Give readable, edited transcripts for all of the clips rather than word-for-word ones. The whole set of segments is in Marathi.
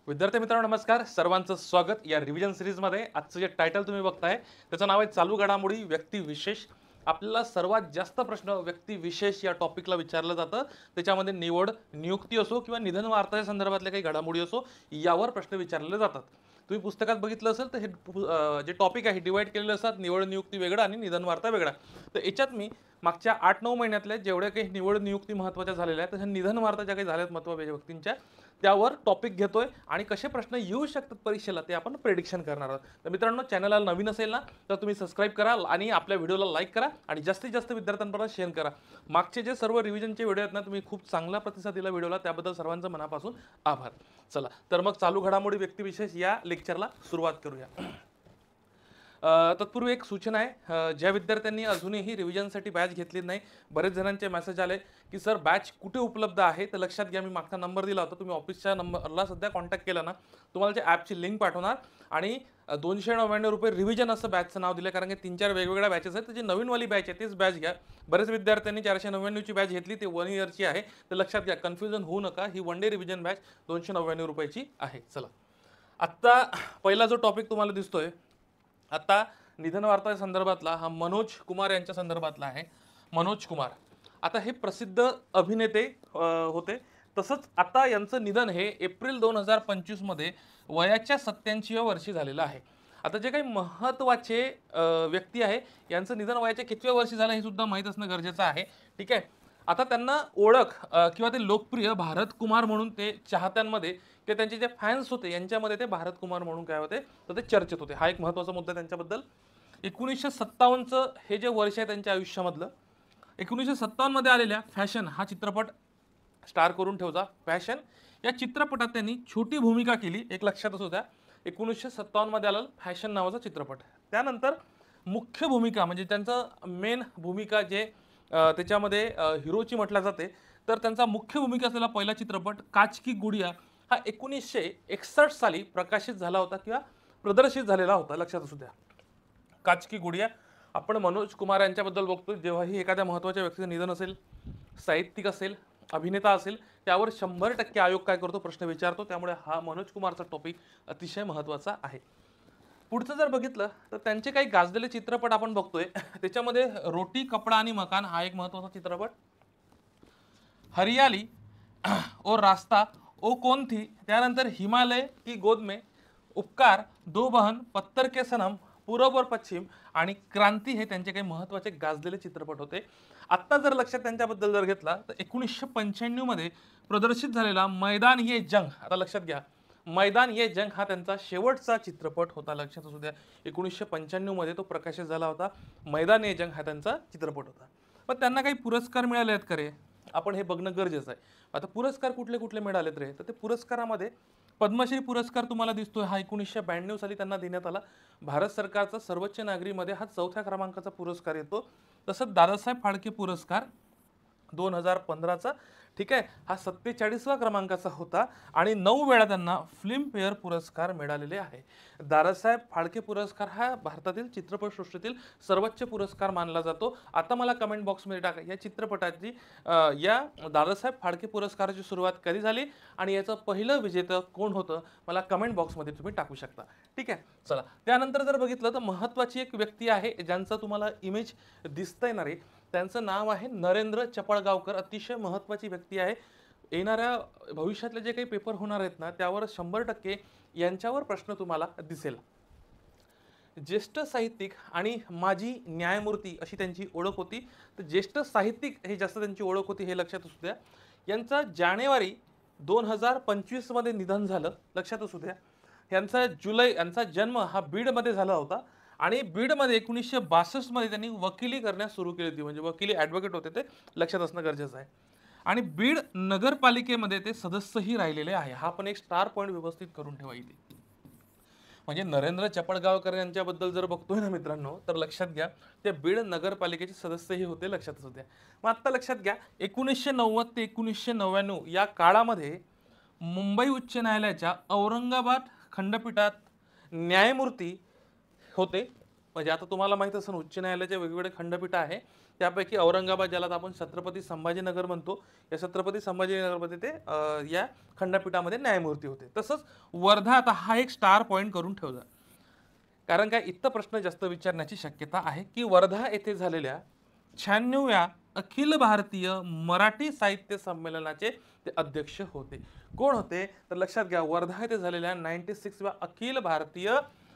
विद्यार्थी मित्रांनो नमस्कार. सर्वांचं स्वागत या रिव्हिजन सिरीजमध्ये. आजचं जे टायटल तुम्ही बघताय त्याचं नाव आहे चालू घडामोडी व्यक्तिविशेष. आपल्याला सर्वात जास्त प्रश्न व्यक्तिविशेष या टॉपिकला विचारलं जातं. त्याच्यामध्ये निवड, नियुक्ती असो किंवा निधन वार्ता संदर्भातल्या काही घडामोडी असो, यावर प्रश्न विचारले जातात. तुम्ही पुस्तकात बघितलं असेल तर हे जे टॉपिक आहे डिवाइड केलेले असतात. निवड नियुक्ती वेगळा आणि निधन वार्ता वेगळा. तर याच्यात मी मागच्या 8-9 महिन्यातल्या जेवढ्या काही निवड नियुक्ती महत्त्वाच्या झालेल्या आहेत, तशा निधन वार्ता ज्या काही झाल्यात महत्त्वाच्या व्यक्तींच्या, त्यावर टॉपिक घेतोय आणि कसे प्रश्न येऊ शकतात परीक्षेला ते आपण प्रेडिक्शन करणार आहोत. तर मित्रांनो, चॅनलला नवीन असेल ना तर तुम्ही सबस्क्राईब करा आणि आपल्या व्हिडिओला लाईक करा आणि जास्तीत जास्त विद्यार्थ्यांपर्यंत शेअर करा. मागचे जे सर्व रिव्हिजनचे व्हिडिओ आहेत ना, तुम्ही खूप चांगला प्रतिसाद दिला व्हिडिओला, त्याबद्दल सर्वांचं मनापासून आभार. चला तर मग चालू घडामोडी व्यक्तिविशेष या लेक्चरला सुरुवात करूया. तत्पूर्वी एक सूचना आहे. ज्या विद्यार्थ्यांनी अजूनही रिव्हिजनसाठी बॅच घेतली नाही, बरेच जणांचे मेसेज आले की सर बॅच कुठे उपलब्ध आहे. तर लक्षात घ्या, मी मागचा नंबर दिला होता, तुम्ही ऑफिसच्या नंबरला सध्या कॉन्टॅक्ट केला ना, तुम्हाला जे ॲपची लिंक पाठवणार आणि 299 रुपये रिव्हिजन असं बॅचचं नाव दिलं, कारण की 3-4 वेगवेगळ्या बॅचेस आहेत. तर जी नवीनवाली बॅच आहे तीच बॅच घ्या. बरेच विद्यार्थ्यांनी 499ची बॅच घेतली, ती 1 इयरची आहे. तर लक्षात घ्या, कन्फ्युजन होऊ नका. ही 1 डे रिव्हिजन बॅच 299 रुपयाची आहे. चला, आत्ता पहिला जो टॉपिक तुम्हाला दिसतोय आता निधन वार्ता संदर्भातला, हा मनोज कुमार यांच्या संदर्भातला आहे. मनोज कुमार आता हे प्रसिद्ध अभिनेते होते. तसंच आता यांचं निधन हे एप्रिल 2025 मध्ये वयाच्या 87व्या वर्षी झालेलं आहे. आता जे काही महत्त्वाचे व्यक्ती आहे यांचं निधन वयाच्या कितव्या वर्षी झालं हे सुद्धा माहीत असणं गरजेचं आहे. ठीक आहे. आता त्यांना ओळख किंवा ते लोकप्रिय भारत कुमार म्हणून ते चाहत्यांमध्ये किंवा त्यांचे जे फॅन्स होते यांच्यामध्ये ते भारत कुमार म्हणून काय होते तर ते चर्चेत होते. हा एक महत्त्वाचा मुद्दा त्यांच्याबद्दल. 1957चं हे जे वर्ष आहे त्यांच्या आयुष्यामधलं, 1957 मध्ये आलेल्या फॅशन हा चित्रपट स्टार करून ठेवजा. फॅशन या चित्रपटात त्यांनी छोटी भूमिका केली, एक लक्षात असू द्या. 1957 मध्ये आलेला फॅशन नावाचा चित्रपट. त्यानंतर मुख्य भूमिका म्हणजे त्यांचं मेन भूमिका जे त्याच्यामध्ये हिरोची म्हटल्या जाते, तर त्यांचा मुख्य भूमिका असलेला पहिला चित्रपट काच की गुडिया हा 1961 साली प्रकाशित झाला होता किंवा प्रदर्शित झालेला होता. लक्षात असू द्या. काच की गुडिया. आपण मनोज कुमार यांच्याबद्दल बघतो, जेव्हाही एखाद्या महत्त्वाच्या व्यक्तीचं निधन असेल, साहित्यिक असेल, अभिनेता असेल, त्यावर 100% आयोग काय करतो, प्रश्न विचारतो. त्यामुळे हा मनोज कुमारचा टॉपिक अतिशय महत्त्वाचा आहे. पुढचं जर बघितलं तर त्यांचे काही गाजलेले चित्रपट आपण बघतोय. त्याच्यामध्ये रोटी कपडा आणि मकान हा एक महत्त्वाचा चित्रपट, हरियाली और रास्ता ओ कौन थी, त्यानंतर हिमालय की गोद में, उपकार, दो बहन, पत्थर के सनम, पूरब और पश्चिम आणि क्रांती हे त्यांचे काही महत्त्वाचे गाजलेले चित्रपट होते. आत्ता जर लक्षात त्यांच्याबद्दल जर घेतला तर 1995 मध्ये प्रदर्शित झालेला मैदान ये जंग, आता लक्षात घ्या, मैदान ये जंग हा त्यांचा शेवटचा चित्रपट होता. लक्षात असू द्या, 1995 मध्ये तो प्रकाशित झाला होता. मैदान ये जंग हा त्यांचा चित्रपट होता. पण त्यांना काही पुरस्कार मिळाले आहेत का रे, आपण हे बघणं गरजेचं आहे. आता पुरस्कार कुठले कुठले मिळालेत रे, तर ते पुरस्कारामध्ये पद्मश्री पुरस्कार तुम्हाला दिसतोय, हा 1992 साली त्यांना देण्यात आला. भारत सरकारचा सर्वोच्च नागरीमध्ये हा 4थ्या क्रमांकाचा पुरस्कार येतो. तसंच दादासाहेब फाळके पुरस्कार 2015चा, ठीक आहे, हा 47व्या क्रमांकाचा होता आणि 9 वेळा त्यांना फिल्मफेअर पुरस्कार मिळालेले आहे. दादासाहेब फाळके पुरस्कार हा भारतातील चित्रपटसृष्टीतील सर्वोच्च पुरस्कार मानला जातो. आता मला कमेंट बॉक्समध्ये टाका, या चित्रपटाची या दादासाहेब फाळके पुरस्काराची सुरुवात कधी झाली आणि याचं पहिलं विजेतं कोण होतं, मला कमेंट बॉक्समध्ये तुम्ही टाकू शकता. ठीक आहे. चला, त्यानंतर जर बघितलं तर महत्त्वाची एक व्यक्ती आहे ज्यांचं तुम्हाला इमेज दिसतंय ना रे, त्यांचं नाव आहे नरेंद्र चपळगावकर. अतिशय महत्त्वाची व्यक्ती आहे. येणाऱ्या भविष्यातले जे काही पेपर होणार आहेत ना, त्यावर 100% यांच्यावर प्रश्न तुम्हाला दिसेल. ज्येष्ठ साहित्यिक आणि माजी न्यायमूर्ती अशी त्यांची ओळख होती. तर ज्येष्ठ साहित्यिक हे जास्त त्यांची ओळख होती, हे लक्षात असू द्या. यांचं जानेवारी 2025 मध्ये निधन झालं, लक्षात असू द्या. यांचा जन्म हा बीडमध्ये झाला होता आणि बीडमध्ये 1962 मध्ये त्यांनी वकिली करण्यास सुरू केली होती. म्हणजे वकिली ॲडव्होकेट होते ते, लक्षात असणं गरजेचं आहे. आणि बीड नगरपालिकेमध्ये ते सदस्यही राहिलेले आहे. हा पण एक स्टार पॉईंट व्यवस्थित करून ठेवा इथे. म्हणजे नरेंद्र चपळगावकर यांच्याबद्दल जर बघतोय ना मित्रांनो, तर लक्षात घ्या ते बीड नगरपालिकेचे सदस्यही होते, लक्षात असू द्या. मग आत्ता लक्षात घ्या, 1990 ते 1999 या काळामध्ये मुंबई उच्च न्यायालयाच्या औरंगाबाद खंडपीठात न्यायमूर्ती होते. म्हणजे आता तुम्हाला माहित असेल उच्च न्यायालयाचे वेगवेगळे खंडपीठ आहे, त्यापैकी औरंगाबाद, ज्याला आपण छत्रपती संभाजीनगर म्हणतो, या छत्रपती संभाजीनगरमध्ये ते या खंडपीठामध्ये न्यायमूर्ती होते. तसंच वर्धा, आता हा एक स्टार पॉईंट करून ठेवला, कारण काय इथं प्रश्न जास्त विचारण्याची शक्यता आहे की वर्धा येथे झालेल्या 96व्या अखिल भारतीय मराठी साहित्य संमेलनाचे ते अध्यक्ष होते. कोण होते तर लक्षात घ्या, वर्धा येथे झालेल्या 96व्या अखिल भारतीय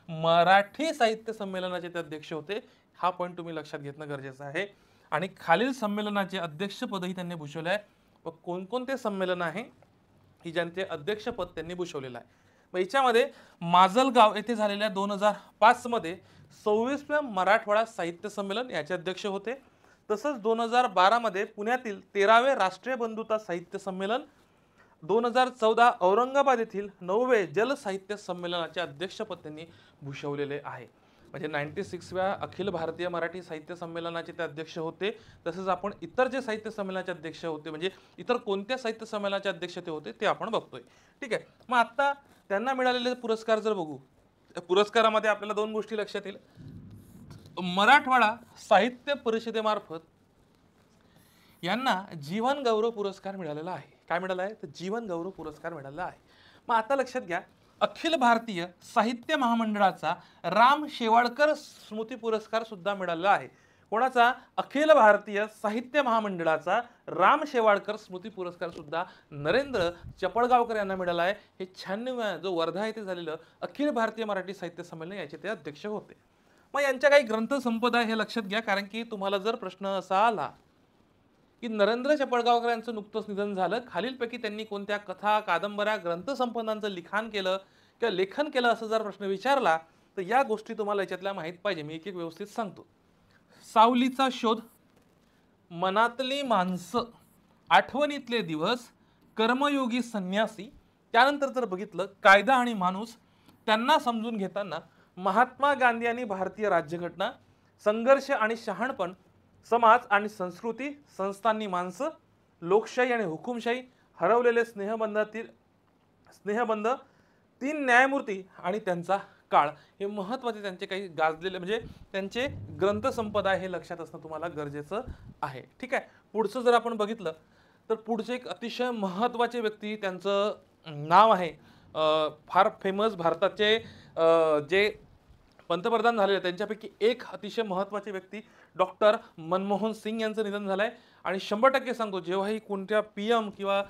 मराठी साहित्य संमेलनाचे ते अध्यक्ष होते. हा पॉईंट तुम्ही लक्षात घेणं गरजेचं आहे. आणि खालील संमेलनाचे अध्यक्षपदही त्यांनी भूषवले आहे. व कोणकोणते संमेलन आहे की ज्यांचे अध्यक्षपद त्यांनी भूषवलेलं आहे. मग याच्यामध्ये माजलगाव येथे झालेल्या 2005 मध्ये 26व्या मराठवाडा साहित्य संमेलन याचे अध्यक्ष होते. तसंच 2012 मध्ये पुण्यातील 13वे राष्ट्रीय बंधुता साहित्य संमेलन, 2014 औरंगाबाद येथील 9वे जल साहित्य संमेलनाचे अध्यक्षपद त्यांनी भूषवलेले आहे. म्हणजे 96व्या अखिल भारतीय मराठी साहित्य संमेलनाचे ते अध्यक्ष होते. तसंच आपण इतर जे साहित्य संमेलनाचे अध्यक्ष होते, म्हणजे इतर कोणत्या साहित्य संमेलनाचे अध्यक्ष ते होते ते आपण बघतोय. ठीक आहे. मग आता त्यांना मिळालेले पुरस्कार जर बघू, पुरस्कारामध्ये आपल्याला दोन गोष्टी लक्षात येईल. मराठवाडा साहित्य परिषदेमार्फत यांना जीवन गौरव पुरस्कार मिळालेला आहे. काय मिळाला आहे तर जीवन गौरव पुरस्कार मिळालेला आहे. मग आता लक्षात घ्या, अखिल भारतीय साहित्य महामंडळाचा राम शेवाळकर स्मृती पुरस्कार सुद्धा मिळालेला आहे. कोणाचा? अखिल भारतीय साहित्य महामंडळाचा राम शेवाळकर स्मृती पुरस्कार सुद्धा नरेंद्र चपळगावकर यांना मिळाला आहे. हे 96व्या जो वर्धा येथे झालेलं अखिल भारतीय मराठी साहित्य संमेलन याचे ते अध्यक्ष होते. मग यांच्या काही ग्रंथसंपदा हे लक्षात घ्या, कारण की तुम्हाला जर प्रश्न असा आला की नरेंद्र चपळगावकर यांचं नुकतंच निधन झालं, खालीलपैकी त्यांनी कोणत्या कथा, कादंबऱ्या, ग्रंथसंपदांचं लिखाण केलं किंवा लेखन केलं असं जर प्रश्न विचारला तर या गोष्टी तुम्हाला याच्यातल्या माहीत पाहिजे. मी एक एक व्यवस्थित सांगतो. सावलीचा शोध, मनातली माणसं, आठवणीतले दिवस, कर्मयोगी संन्यासी, त्यानंतर जर बघितलं कायदा आणि माणूस, त्यांना समजून घेताना, महात्मा गांधी आणि भारतीय राज्यघटना, संघर्ष आणि शहाणपण, समाज आणि संस्कृती, संस्थांनी माणसं, लोकशाही आणि हुकुमशाही, हरवलेले स्नेहबंध, 3 न्यायमूर्ती आणि त्यांचा काळ, हे महत्त्वाचे त्यांचे काही गाजलेले म्हणजे त्यांचे ग्रंथसंपदा हे लक्षात असणं तुम्हाला गरजेचं आहे. ठीक आहे. पुढचं जर आपण बघितलं तर पुढचे एक अतिशय महत्त्वाचे व्यक्ती, त्यांचं नाव आहे फार फेमस, भारताचे जे पंतप्रधान झालेले त्यांच्यापैकी एक अतिशय महत्त्वाचे व्यक्ती डॉक्टर मनमोहन सिंग यांचं निधन झालं आहे. आणि 100% सांगतो, जेव्हाही कोणत्या PM किंवा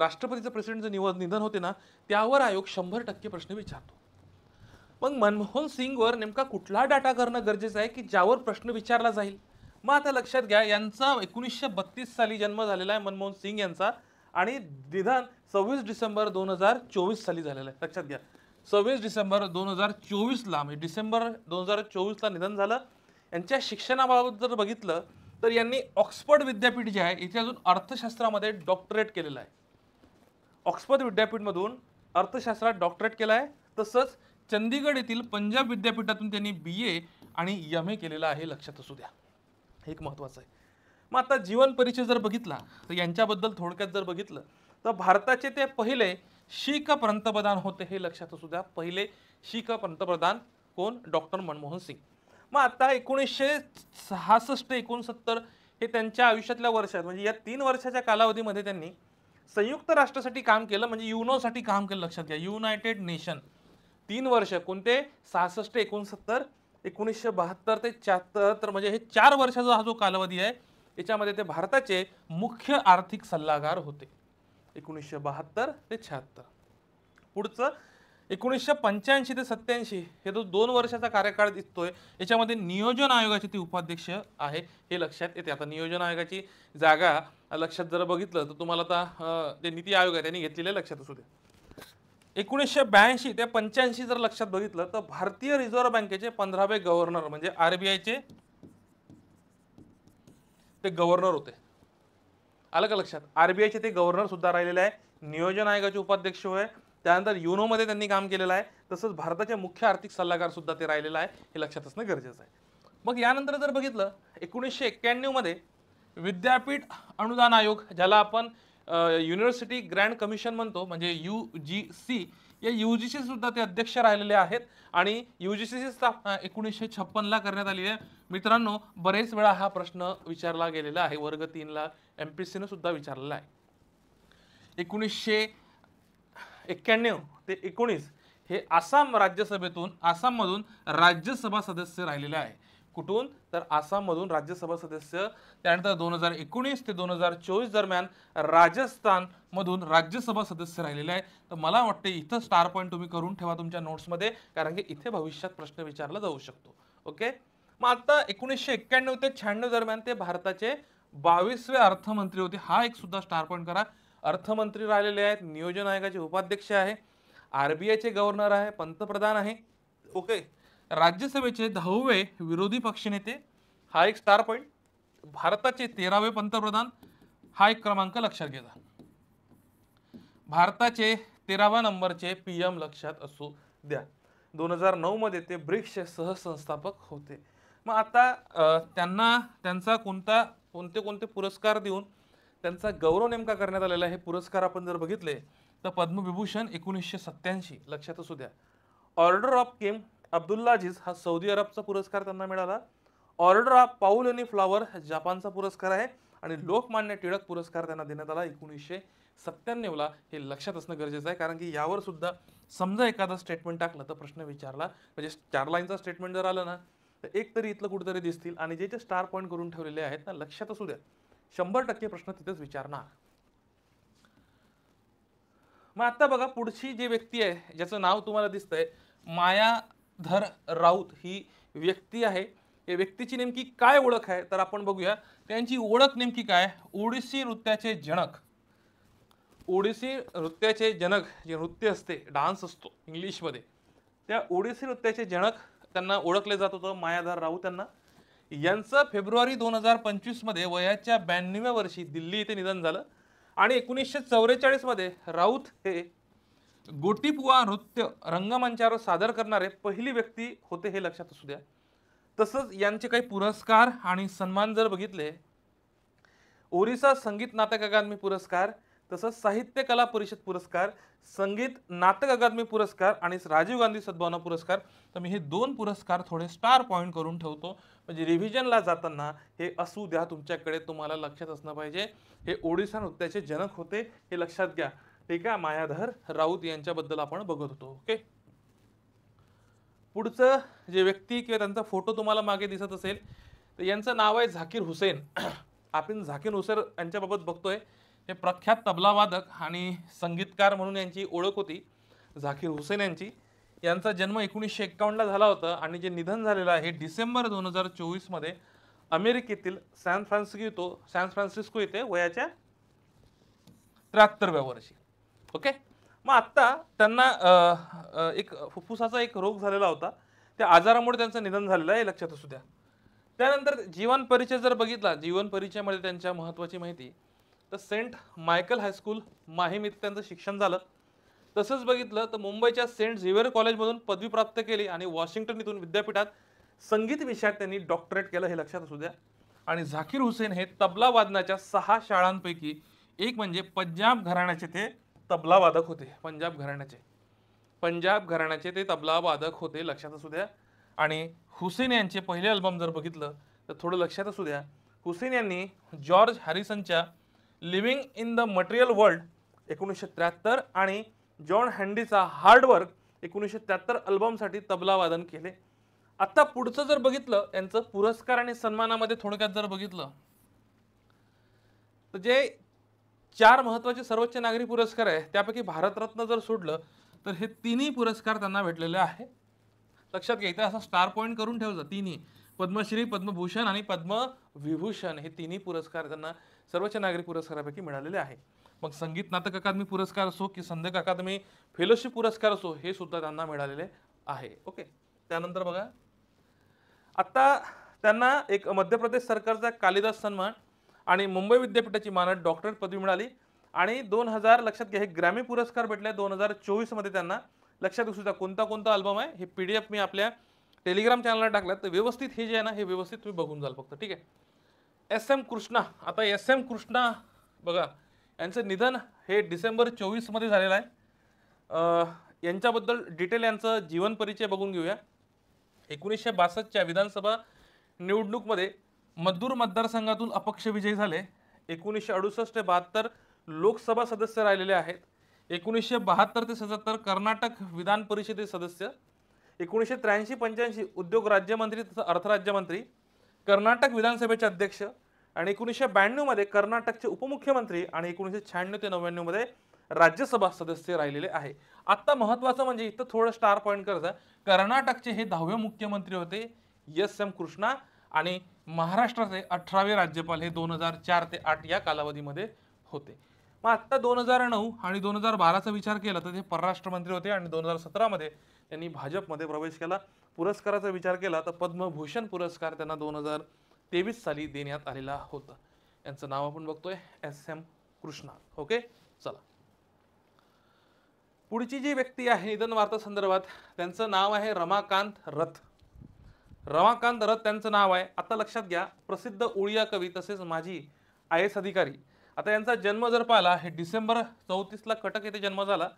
राष्ट्रपतीचं प्रेसिडेंटचं निधन होते ना, त्यावर आयोग 100% प्रश्न विचारतो. मग मनमोहन सिंगवर नेमका कुठला डाटा करणं गरजेचं आहे की ज्यावर प्रश्न विचारला जाईल. मग आता लक्षात घ्या, यांचा 1932 साली जन्म झालेला आहे मनमोहन सिंग यांचा, आणि निधन 26 डिसेंबर 2024 साली झालेलं आहे. लक्षात घ्या, 26 डिसेंबर 2024ला, म्हणजे डिसेंबर 2024ला निधन झालं. यांच्या शिक्षणाबाबत जर बघितलं तर यांनी ऑक्सफर्ड विद्यापीठ जे आहे इथे अजून अर्थशास्त्रामध्ये डॉक्टरेट केलेलं आहे. ऑक्सफर्ड विद्यापीठमधून अर्थशास्त्रात डॉक्टरेट केलं आहे. तसंच चंदीगड येथील पंजाब विद्यापीठातून त्यांनी BA आणि MA केलेलं आहे. लक्षात असू द्या, हे एक महत्त्वाचं आहे. मग आता जीवन परिचय जर बघितला तर यांच्याबद्दल थोडक्यात जर बघितलं तर भारताचे ते पहिले शीख पंतप्रधान होते. हे लक्षात असू द्या, पहिले शीख पंतप्रधान कोण? डॉक्टर मनमोहन सिंग. मग आता 1966-69 हे त्यांच्या आयुष्यातल्या वर्षात, म्हणजे या 3 वर्षाच्या कालावधीमध्ये त्यांनी संयुक्त राष्ट्रासाठी काम केलं, म्हणजे युनोसाठी काम केलं. लक्षात घ्या, युनायटेड नेशन. 3 वर्ष कोणते? 66-69, 1972 ते 74, म्हणजे हे 4 वर्षाचा हा जो कालावधी आहे याच्यामध्ये ते भारताचे मुख्य आर्थिक सल्लागार होते. 1972 ते 76. पुढचं 1985 ते 87 हे जो 2 वर्षाचा कार्यकाळ दिसतोय, याच्यामध्ये नियोजन आयोगाचे ते उपाध्यक्ष आहे. हे लक्षात येते. आता नियोजन आयोगाची जागा लक्षात जर बघितलं तर तुम्हाला आता ते नीती आयोग आहे त्यांनी घेतलेले लक्षात असू दे. 1982 ते 85 जर लक्षात बघितलं तर भारतीय रिझर्व्ह बँकेचे 15वे गव्हर्नर, म्हणजे RBIचे ते गव्हर्नर होते. आलं का लक्षात? RBIचे ते गव्हर्नर सुद्धा राहिलेले आहे. नियोजन आयोगाचे उपाध्यक्ष होय. त्यानंतर युनोमध्ये त्यांनी काम केलेलं आहे. तसंच भारताचे मुख्य आर्थिक सल्लागार सुद्धा ते राहिलेला आहे. हे लक्षात असणं गरजेचं आहे. मग यानंतर जर बघितलं 1991 मध्ये विद्यापीठ अनुदान आयोग, ज्याला आपण युनिव्हर्सिटी ग्रँड कमिशन म्हणतो, म्हणजे UGC, या UGC सुद्धा ते अध्यक्ष राहिलेले आहेत आणि UGCची स्थापना 1956ला करण्यात आली आहे. मित्रांनो, बरेच वेळा हा प्रश्न विचारला गेलेला आहे, वर्ग 3ला MPSC सुद्धा विचारलेला आहे. 1991 ते 19 हे आसाम राज्यसभेतून आसाममधून राज्यसभा सदस्य राहिलेले आहे. कुठून? तर आसाममधून राज्यसभा सदस्य. त्यानंतर 2019 ते 2024 दरम्यान राजस्थान मधून राज्यसभा सदस्य राहिलेले आहे. तर मला वाटते इथं स्टार पॉईंट तुम्ही करून ठेवा तुमच्या नोट्समध्ये, कारण की इथे भविष्यात प्रश्न विचारला जाऊ शकतो. ओके. मग आता 1991 ते 96 दरम्यान ते भारताचे 22वे अर्थमंत्री होते. हा एक सुद्धा स्टार पॉईंट करा. अर्थमंत्री राहिलेले आहेत, नियोजन आयोगाचे उपाध्यक्ष आहे, RBIचे गव्हर्नर आहे, पंतप्रधान आहे. ओके. राज्यसभेचे 10वे विरोधी पक्षनेते, हा एक स्टार पॉईंट. भारताचे 13वे पंतप्रधान, हा एक क्रमांक लक्षात घ्या. भारताचे 13व्या नंबरचे PM लक्षात असू द्या. 2009 मध्ये ते ब्रिक्सचे सहसंस्थापक होते. मग आता त्यांना त्यांचा कोणते पुरस्कार देऊन त्यांचा गौरव नेमका करण्यात आलेला आहे. हे पुरस्कार आपण जर बघितले तर पद्मविभूषण 1987 लक्षात असू द्या. ऑर्डर ऑफ किंग अब्दुल्लाजीज हा सौदी अरबचा पुरस्कार त्यांना मिळाला. ऑर्डर ऑफ पाऊल आणि फ्लॉवर जपानचा पुरस्कार आहे आणि लोकमान्य टिळक पुरस्कार त्यांना देण्यात आला 1997ला. हे लक्षात असणं गरजेचं आहे, कारण की यावर सुद्धा समजा एखादा स्टेटमेंट टाकलं तर प्रश्न विचारला, म्हणजे 4 लाईनचा स्टेटमेंट जर आलं ना तर एक तरी इथलं कुठेतरी दिसतील आणि जे स्टार पॉईंट करून ठेवलेले आहेत ना लक्षात असू द्या. 100% प्रश्न तिथेच विचारणार. मग आता बघा पुढची जी व्यक्ती आहे ज्याचं नाव तुम्हाला दिसतंय, मायाधर राऊत ही व्यक्ती आहे. या व्यक्तीची नेमकी काय ओळख आहे तर आपण बघूया. त्यांची ओळख नेमकी काय? ओडिसी नृत्याचे जनक. ओडिसी नृत्याचे जनक जे नृत्य असते, डान्स असतो इंग्लिशमध्ये, त्या ओडिसी नृत्याचे जनक त्यांना ओळखले जात होतं, मायाधर राऊत यांना. यांचं फेब्रुवारी 2025 मध्ये वयाच्या 92व्या वर्षी दिल्ली येथे निधन झालं आणि 1944 मध्ये राऊत हे गोटीपुवा नृत्य रंगमंचावर सादर करणारे पहिली व्यक्ती होते, हे लक्षात असू द्या. तसंच यांचे काही पुरस्कार आणि सन्मान जर बघितले, ओरिसा संगीत नाटक अकादमी पुरस्कार, तसंच साहित्य कला परिषद पुरस्कार, संगीत नाटक अकादमी पुरस्कार आणि राजीव गांधी सद्भावना पुरस्कार. तर मी हे 2 पुरस्कार थोडे स्टार पॉईंट करून ठेवतो, म्हणजे रिव्हिजनला जाताना हे असू द्या तुमच्याकडे, तुम्हाला लक्षात असणं पाहिजे. हे ओडिसा नृत्याचे जनक होते, हे लक्षात घ्या. ठीक आहे. मायाधर राऊत यांच्याबद्दल आपण बघत होतो. ओके. पुढचं जे व्यक्ती किंवा त्यांचा फोटो तुम्हाला मागे दिसत असेल तर यांचं नाव आहे झाकीर हुसेन. आपण झाकीर हुसेन यांच्याबाबत बघतोय. हे प्रख्यात तबलावादक आणि संगीतकार म्हणून यांची ओळख होती झाकीर हुसेन यांची. यांचा जन्म 1951ला झाला होता आणि जे निधन झालेलं आहे डिसेंबर 2024 मध्ये अमेरिकेतील सॅन फ्रान्सिस्को येथे वयाच्या 73व्या वर्षी. ओके. मग आता त्यांना एक फुफ्फुसाचा एक रोग झालेला होता, त्या आजारामुळे त्यांचं निधन झालेलं आहे, लक्षात असू द्या. त्यानंतर जीवन परिचय जर बघितला, जीवन परिचयामध्ये त्यांच्या महत्त्वाची माहिती, तर सेंट मायकल हायस्कूल माहीम इथे त्यांचं शिक्षण झालं. तसंच बघितलं तर मुंबईच्या सेंट झेवियर कॉलेजमधून पदवी प्राप्त केली आणि वॉशिंग्टन इथून विद्यापीठात संगीत विषयात त्यांनी डॉक्टरेट केलं, हे लक्षात असू द्या. आणि झाकीर हुसेन हे तबला वादनाच्या 6 शाळांपैकी एक म्हणजे पंजाब घराण्याचे ते तबला वादक होते. पंजाब घराण्याचे ते तबला वादक होते, लक्षात असू द्या. आणि हुसेन यांचे पहिले अल्बम जर बघितलं तर थोडं लक्षात असू द्या. हुसेन यांनी जॉर्ज हॅरिसनच्या living in the material world 1973 आणि जॉन हँडीचा हार्ड वर्क 1973 अल्बमसाठी तबला वादन केले. आता पुढचं जर बघितलं यांचं पुरस्कार आणि सन्मानामध्ये थोडक्यात जर बघितलं तर जे 4 महत्त्वाचे सर्वोच्च नागरी पुरस्कार आहे त्यापैकी भारतरत्न जर सोडलं तर हे 3ही पुरस्कार त्यांना भेटलेले आहे. लक्षात घ्या, इथे असा स्टार पॉईंट करून ठेवजा. 3ही पद्मश्री, पद्मभूषण आणि पद्मविभूषण हे 3ही पुरस्कार त्यांना सर्वोच्च नागरी पुरस्कारापैकी मिळालेले आहे. मग संगीत नाटक अकादमी पुरस्कार असो की संगीत अकादमी फेलोशिप पुरस्कार असो, हे सुद्धा त्यांना मिळालेले आहे. ओके. त्यानंतर बघा, आता त्यांना एक मध्य प्रदेश सरकारचा कालिदास सन्मान आणि मुंबई विद्यापीठाची मानद डॉक्टरेट पदवी मिळाली आणि 2000 लक्षात घ्या हे ग्रॅमी पुरस्कार भेटले 2024 मध्ये त्यांना. लक्षात असू द्या कोणता अल्बम आहे, हे PDF मी आपल्या टेलिग्राम चॅनलला टाकला, तर व्यवस्थित हे जे आहे ना हे व्यवस्थित तुम्ही बघून जाल फक्त. ठीक आहे. SM कृष्णा. आता SM कृष्णा बघा यांचं निधन हे डिसेंबर 24 मध्ये झालेलं आहे. यांच्याबद्दल डिटेल यांचं जीवन परिचय बघून घेऊया. 1962च्या विधानसभा निवडणूकमध्ये मद्दूर मतदारसंघातून अपक्ष विजयी झाले. 1968 ते 72 लोकसभा सदस्य राहिलेले आहेत. 1972 ते 77 कर्नाटक विधान परिषदेचे सदस्य. 1983-85 उद्योग राज्यमंत्री तथा अर्थ राज्यमंत्री, कर्नाटक विधानसभेचे अध्यक्ष आणि 1992 मध्ये कर्नाटकचे उपमुख्यमंत्री आणि 1996 ते 99 मध्ये राज्यसभा सदस्य राहिलेले आहे. आता महत्त्वाचं म्हणजे इथं थोडं स्टार पॉइंट करता, कर्नाटकचे हे 10वे मुख्यमंत्री होते एस.एम. कृष्णा आणि महाराष्ट्राचे 18वे राज्यपाल हे 2004 ते 8 या कालावधीमध्ये होते. मग आता 2009 आणि 2012चा विचार केला तर ते परराष्ट्र मंत्री होते आणि 2017 मध्ये त्यांनी भाजपमध्ये प्रवेश केला. पुरस्काराचा विचार केला तर पद्मभूषण पुरस्कार त्यांना 2023 साली देण्यात आलेला होता. यांचं नाव आपण बघतोय एस.एम. कृष्णा. ओके, चला पुढची जी व्यक्ती आहे निधन वार्ता संदर्भात, त्यांचं नाव आहे रमाकांत रथ. रमाकांत रथ त्यांचं नाव आहे. आता लक्षात घ्या, प्रसिद्ध ओडिया कवी तसेच माजी IAS अधिकारी. आता यांचा जन्म जर पाहिला, हे डिसेंबर 34 कटक येथे जन्म झाला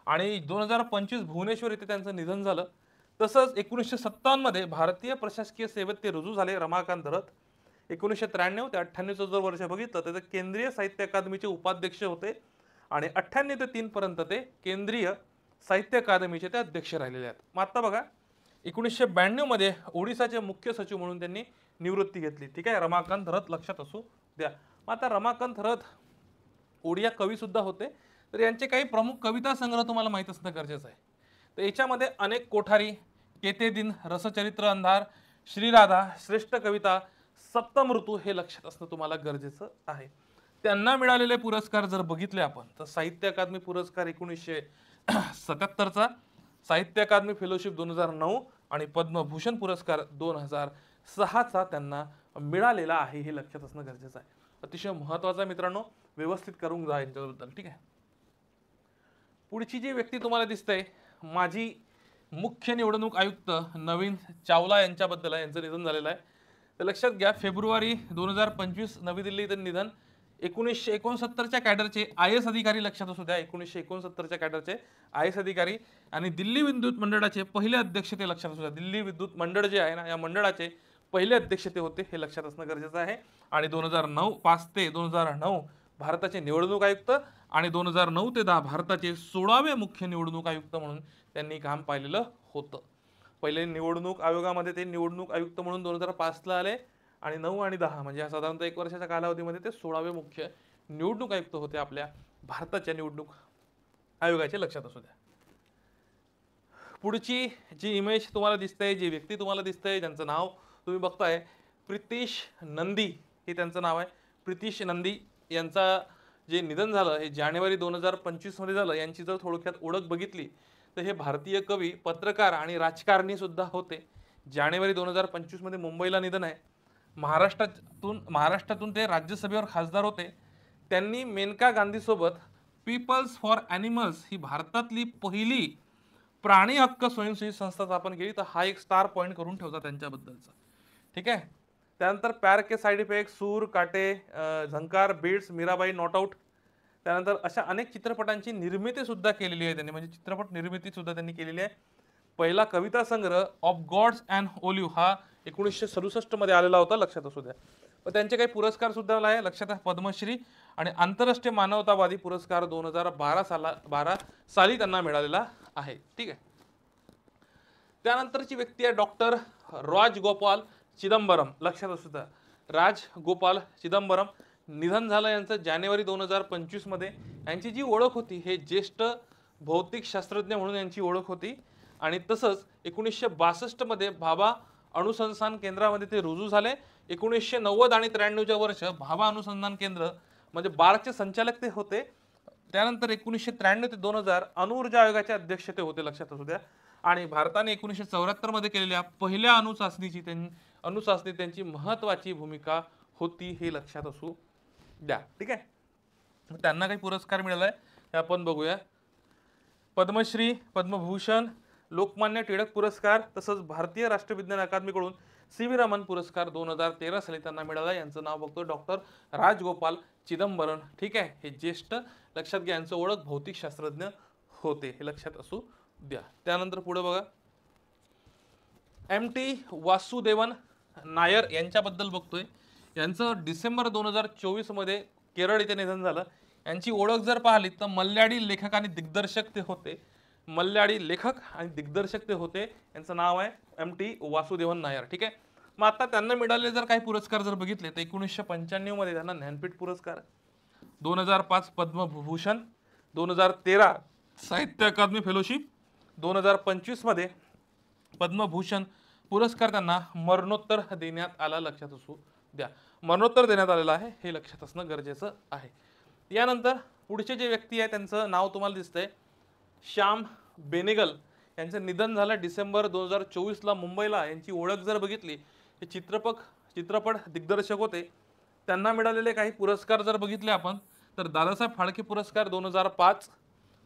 आणि 2025 भुवनेश्वर येथे त्यांचं निधन झालं. तसंच 1957 मध्ये भारतीय प्रशासकीय सेवेत ते रुजू झाले. रमाकांत रथ 1993 ते 98 जर वर्ष बघितलं तर ते केंद्रीय साहित्य अकादमीचे उपाध्यक्ष होते आणि 98 ते 3 पर्यंत ते केंद्रीय साहित्य अकादमीचे ते अध्यक्ष राहिलेले आहेत. मग आता बघा, 1992 मध्ये ओडिसाचे मुख्य सचिव म्हणून त्यांनी निवृत्ती घेतली. ठीक आहे, रमाकांत रथ लक्षात असू द्या. मग आता रमाकांत रथ ओडिया कवी सुद्धा होते, तर यांचे काही प्रमुख कविता संग्रह तुम्हाला माहित असणं गरजेचं आहे. तर याच्यामध्ये अनेक कोठारी, केते दिन, रसचरित्र अंधार, श्रीराधा, श्रेष्ठ कविता, सप्तम ऋतू हे लक्षात असणं तुम्हाला गरजेचं आहे. त्यांना मिळालेले पुरस्कार जर बघितले आपण तर साहित्य अकादमी पुरस्कार 1977चा, साहित्य अकादमी फेलोशिप 2009 आणि पद्मभूषण पुरस्कार 2006चा त्यांना मिळालेला आहे. हे लक्षात असणं गरजेचं आहे. अतिशय महत्त्वाचा मित्रांनो, व्यवस्थित करून जा यांच्याबद्दल. ठीक आहे, पुढची जी व्यक्ती तुम्हाला दिसते, माजी मुख्य निवडणूक आयुक्त नवीन चावला यांच्याबद्दल आहे. यांचं निधन झालेलं आहे. तर लक्षात घ्या, फेब्रुवारी 2025 नवी दिल्ली इथं निधन. 1969च्या कॅडरचे IAS अधिकारी लक्षात असू द्या. 1969च्या कॅडरचे IAS अधिकारी आणि दिल्ली विद्युत मंडळाचे पहिले अध्यक्ष ते लक्षात असू द्या. दिल्ली विद्युत मंडळ जे आहे ना, या मंडळाचे पहिले अध्यक्ष ते होते. हे लक्षात असणं गरजेचं आहे. आणि 2005 ते 2009 भारताचे निवडणूक आयुक्त आणि 2009 ते 10 भारताचे 16वे मुख्य निवडणूक आयुक्त म्हणून त्यांनी काम पाहिलेलं होतं. पहिले निवडणूक आयोगामध्ये ते निवडणूक आयुक्त म्हणून 2005 ला आले आणि 9 आणि 10 म्हणजे साधारणतः 1 वर्षाच्या कालावधीमध्ये ते 16वे मुख्य निवडणूक आयुक्त होते आपल्या भारताच्या निवडणूक आयोगाचे. लक्षात असू द्या. पुढची जी इमेज तुम्हाला दिसते, जी व्यक्ती तुम्हाला दिसते, ज्यांचं नाव तुम्ही बघताय, प्रितीश नंदी हे त्यांचं नाव आहे. प्रितीश नंदी यांचा जे निधन झालं हे जानेवारी 2025 मध्ये झालं. यांची जर थोडक्यात ओळख बघितली तर हे भारतीय कवी, पत्रकार आणि राजकारणी सुद्धा होते. जानेवारी 2025 मध्ये मुंबईला निधन आहे. महाराष्ट्रातून ते राज्यसभेवर खासदार होते. त्यांनी मेनका गांधी सोबत पीपल्स फॉर ॲनिमल्स ही भारतातली पहिली प्राणी हक्क स्वयंसेवी संस्था स्थापन केली. तर हा एक स्टार पॉईंट करून ठेवता त्यांच्याबद्दलचा. ठीक आहे, त्यानंतर प्यार के साइड इफेक्ट, सूर, काटे, झंकार, बीट्स, मीराबाई, नॉट आउट, त्यानंतर अशा अनेक चित्रपटांची निर्मिती सुद्धा केलेली आहे त्यांनी, म्हणजे चित्रपट निर्मिती सुद्धा त्यांनी केलेली आहे. पहिला कविता संग्रह ऑफ गॉड्स अँड ओलिव्ह हा 1967 मध्ये आलेला होता. लक्षात असू द्या. पण त्यांचे काही पुरस्कार सुद्धा आहे. लक्षात आहे, पद्मश्री आणि आंतरराष्ट्रीय मानवतावादी पुरस्कार 2012 साली त्यांना मिळालेला आहे. ठीक आहे, त्यानंतरची व्यक्ती आहे डॉक्टर राजगोपाल चिदंबरम. लक्षात असू द्या, राजगोपाल चिदंबरम निधन झालं यांचं जानेवारी 2025 मध्ये. यांची जी ओळख होती हे ज्येष्ठ भौतिक शास्त्रज्ञ म्हणून यांची ओळख होती आणि तसंच 1962 मध्ये भाभा अणुसंधान केंद्रामध्ये ते रुजू झाले. 1990 आणि 93च्या वर्ष भाभा अणुसंधान केंद्र म्हणजे बार्कचे संचालक ते होते. त्यानंतर 1993 ते 2000 अणुऊर्जा आयोगाचे अध्यक्ष ते होते. लक्षात असू द्या. आणि भारताने 1974 मध्ये केलेल्या पहिल्या अणुचाचणीत त्यांची महत्त्वाची भूमिका होती. हे लक्षात असू द्या. ठीक आहे, त्यांना काही पुरस्कार मिळाला आहे हे आपण बघूया. पद्मश्री, पद्मभूषण, लोकमान्य टिळक पुरस्कार तसंच भारतीय राष्ट्रविज्ञान अकादमीकडून CV रमन पुरस्कार 2013 साली त्यांना मिळाला. यांचं नाव बघतो डॉक्टर राजगोपाल चिदंबरम. ठीक आहे, हे ज्येष्ठ, लक्षात घ्या, यांचं ओळख भौतिक शास्त्रज्ञ होते. हे लक्षात असू द्या. त्यानंतर पुढे बघा, MT वासुदेवन नायर यांच्याबद्दल बघतोय. यांचं डिसेंबर 2024 मध्ये केरळ इथे निधन झालं. यांची ओळख जर पाहिली तर मल्याळी लेखक आणि दिग्दर्शक ते होते. मल्याळी लेखक आणि दिग्दर्शक ते होते. यांचं नाव आहे MT वासुदेवन नायर. ठीक आहे. मग आता त्यांना मिळालेले जर काही पुरस्कार जर बघितले तर 1995 मध्ये त्यांना ज्ञानपीठ पुरस्कार, 2005 पद्मभूषण, 2013 साहित्य अकादमी फेलोशिप, 2025 मध्ये पद्मभूषण पुरस्कार त्यांना मरणोत्तर देण्यात आला. लक्षात असू द्या, मरणोत्तर देण्यात आलेलं आहे, हे लक्षात असणं गरजेचं आहे. यानंतर पुढचे जे व्यक्ती आहे त्यांचं नाव तुम्हाला दिसतंय, श्याम बेनेगल. यांचं निधन झालं डिसेंबर 2024 ला मुंबईला. यांची ओळख जर बघितली, हे चित्रपट दिग्दर्शक होते. त्यांना मिळालेले काही पुरस्कार जर बघितले आपण तर दादासाहेब फाळके पुरस्कार 2005,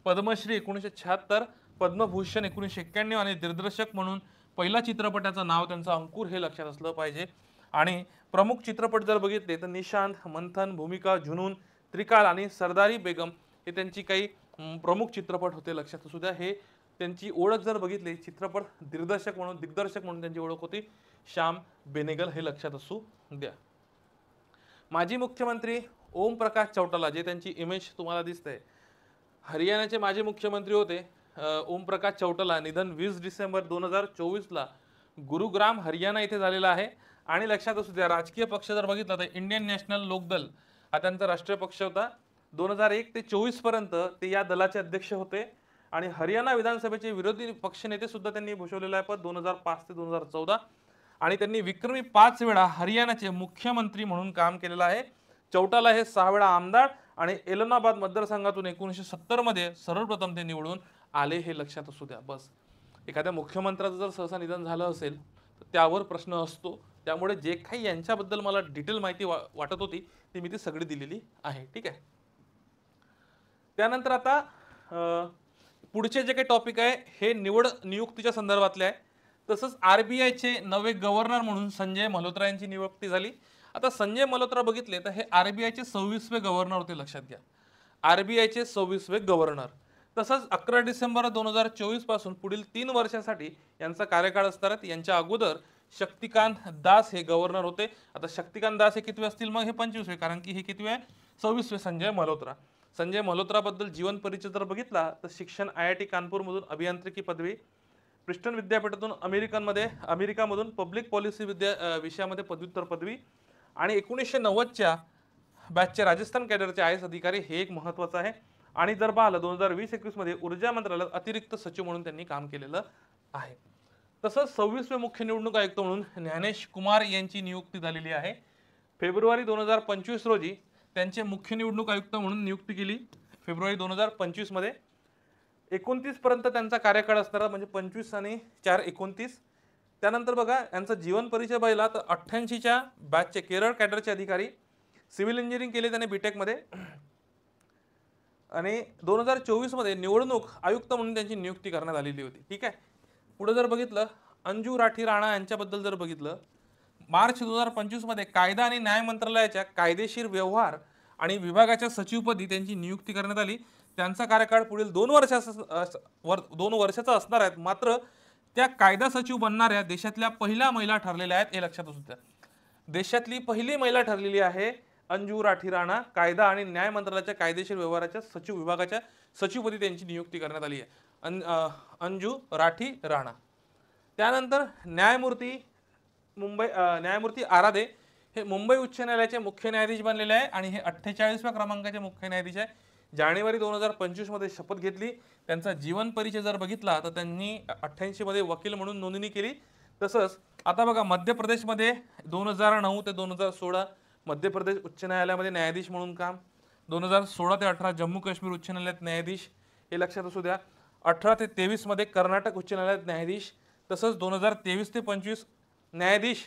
पद्मश्री 1976, पद्मभूषण 1991 आणि दिग्दर्शक म्हणून पहिला चित्रपटाचं नाव त्यांचं अंकुर, हे लक्षात असलं पाहिजे. आणि प्रमुख चित्रपट जर बघितले तर निशांत, मंथन, भूमिका, जुनून, त्रिकाळ आणि सरदारी बेगम हे त्यांची काही प्रमुख चित्रपट होते. लक्षात असू द्या. हे त्यांची ओळख जर बघितली, चित्रपट दिग्दर्शक म्हणून त्यांची ओळख होती श्याम बेनेगल, हे लक्षात असू द्या. माजी मुख्यमंत्री ओम प्रकाश चौटाला, जे त्यांची इमेज तुम्हाला दिसते, हरियाणाचे माजी मुख्यमंत्री होते ओम प्रकाश चौटाला. निधन 20 डिसेंबर 2024 ला गुरुग्राम हरियाणा इथे झालेला आहे. आणि लक्षात असू द्या, राजकीय पक्ष जर बघितला तर इंडियन नॅशनल लोकदल हा त्यांचा राष्ट्रीय पक्ष होता. 2001 ते 24 पर्यंत ते या दलाचे अध्यक्ष होते. आणि हरियाणा विधानसभेचे विरोधी पक्षनेते सुद्धा त्यांनी भूषवलेलं आहे पद 2005 ते 2014. आणि त्यांनी विक्रमी 5 वेळा हरियाणाचे मुख्यमंत्री म्हणून काम केलेलं आहे. चौटाला हे 6 वेळा आमदार आणि एलनाबाद मतदारसंघातून 1970 मध्ये सर्वप्रथम ते निवडून आले, हे लक्षात असू द्या. बस, एखाद्या मुख्यमंत्र्याचं जर सहसा निधन झालं असेल तर त्यावर प्रश्न असतो. त्यामुळे जे काही यांच्याबद्दल मला डिटेल माहिती वाटत होती ती मी ती सगळी दिलेली आहे. ठीक आहे. त्यानंतर आता पुढचे जे काही टॉपिक आहे हे नियुक्तीच्या संदर्भातले आहे. तसंच RBIचे नवे गव्हर्नर म्हणून संजय मल्होत्रा यांची नियुक्ती झाली. आता संजय मल्होत्रा बघितले तर हे RBIचे 26वे गव्हर्नर होते. लक्षात घ्या, RBIचे 26वे गव्हर्नर. तसंच 11 डिसेंबर 2024 पासून पुढील 3 वर्षासाठी यांचा कार्यकाळ असणार आहे. यांच्या अगोदर शक्तिकांत दास हे गव्हर्नर होते. आता शक्तिकांत दास हे कितवे असतील मग? हे 25वे, कारण की हे कितवे आहे? 26वे संजय मल्होत्रा. संजय मल्होत्राबद्दल जीवन परिचय जर बघितला तर शिक्षण IIT कानपूरमधून अभियांत्रिकी पदवी, प्रिस्टन विद्यापीठातून अमेरिकामधून पब्लिक पॉलिसी विषयामध्ये पदव्युत्तर पदवी आणि 1990च्या बॅचचे राजस्थान कॅडरचे IAS अधिकारी, हे एक महत्त्वाचं आहे. आणि जर पाहिलं 2020-21 मध्ये ऊर्जा मंत्रालयात अतिरिक्त सचिव म्हणून त्यांनी काम केलेलं आहे. तसंच 26वे मुख्य निवडणूक आयुक्त म्हणून ज्ञानेश कुमार यांची नियुक्ती झालेली आहे. फेब्रुवारी 2025 रोजी त्यांचे मुख्य निवडणूक आयुक्त म्हणून नियुक्ती केली. फेब्रुवारी 2025 मध्ये 29 पर्यंत त्यांचा कार्यकाळ असणार, म्हणजे 25 आणि 4 29. त्यानंतर बघा यांचा जीवन परिचय पाहिला तर 88च्या बॅचचे केरळ कॅडरचे अधिकारी, सिव्हिल इंजिनिअरिंग केले त्याने BTech मध्ये. आणि 2024 मध्ये निवडणूक आयुक्त म्हणून त्यांची नियुक्ती करण्यात आलेली होती. ठीक आहे. पुढे जर बघितलं अंजू राठी राणा यांच्याबद्दल जर बघितलं, मार्च 2025 मध्ये कायदा आणि न्याय मंत्रालयाच्या कायदेशीर व्यवहार आणि विभागाच्या सचिवपदी त्यांची नियुक्ती करण्यात आली. त्यांचा कार्यकाळ पुढील 2 वर्षाचा असणार आहे. मात्र त्या कायदा सचिव बनणाऱ्या देशातल्या पहिल्या महिला ठरलेल्या आहेत, हे लक्षात असू द्या. देशातली पहिली महिला ठरलेली आहे अंजू राठी राणा. कायदा आणि न्याय मंत्रालयाच्या कायदेशीर व्यवहाराच्या सचिव विभागाच्या सचिवपदी त्यांची नियुक्ती करण्यात आली आहे, अंजू राठी राणा. त्यानंतर न्यायमूर्ती आराधे हे मुंबई उच्च न्यायालयाचे मुख्य न्यायाधीश बनलेले आहे आणि हे 48व्या क्रमांकाचे मुख्य न्यायाधीश आहे. जानेवारी 2025 मध्ये शपथ घेतली. त्यांचा जीवन परिचय जर बघितला तर त्यांनी 88 मध्ये वकील म्हणून नोंदणी केली. तसंच आता बघा मध्य प्रदेशमध्ये 2009 ते 2016 मध्य प्रदेश उच्च न्यायालयामध्ये न्यायाधीश म्हणून काम, 2016 ते 18 जम्मू काश्मीर उच्च न्यायालयात न्यायाधीश, हे लक्षात असू द्या. 18 ते 23 मध्ये कर्नाटक उच्च न्यायालयात न्यायाधीश. तसंच 2023 ते 25 न्यायाधीश,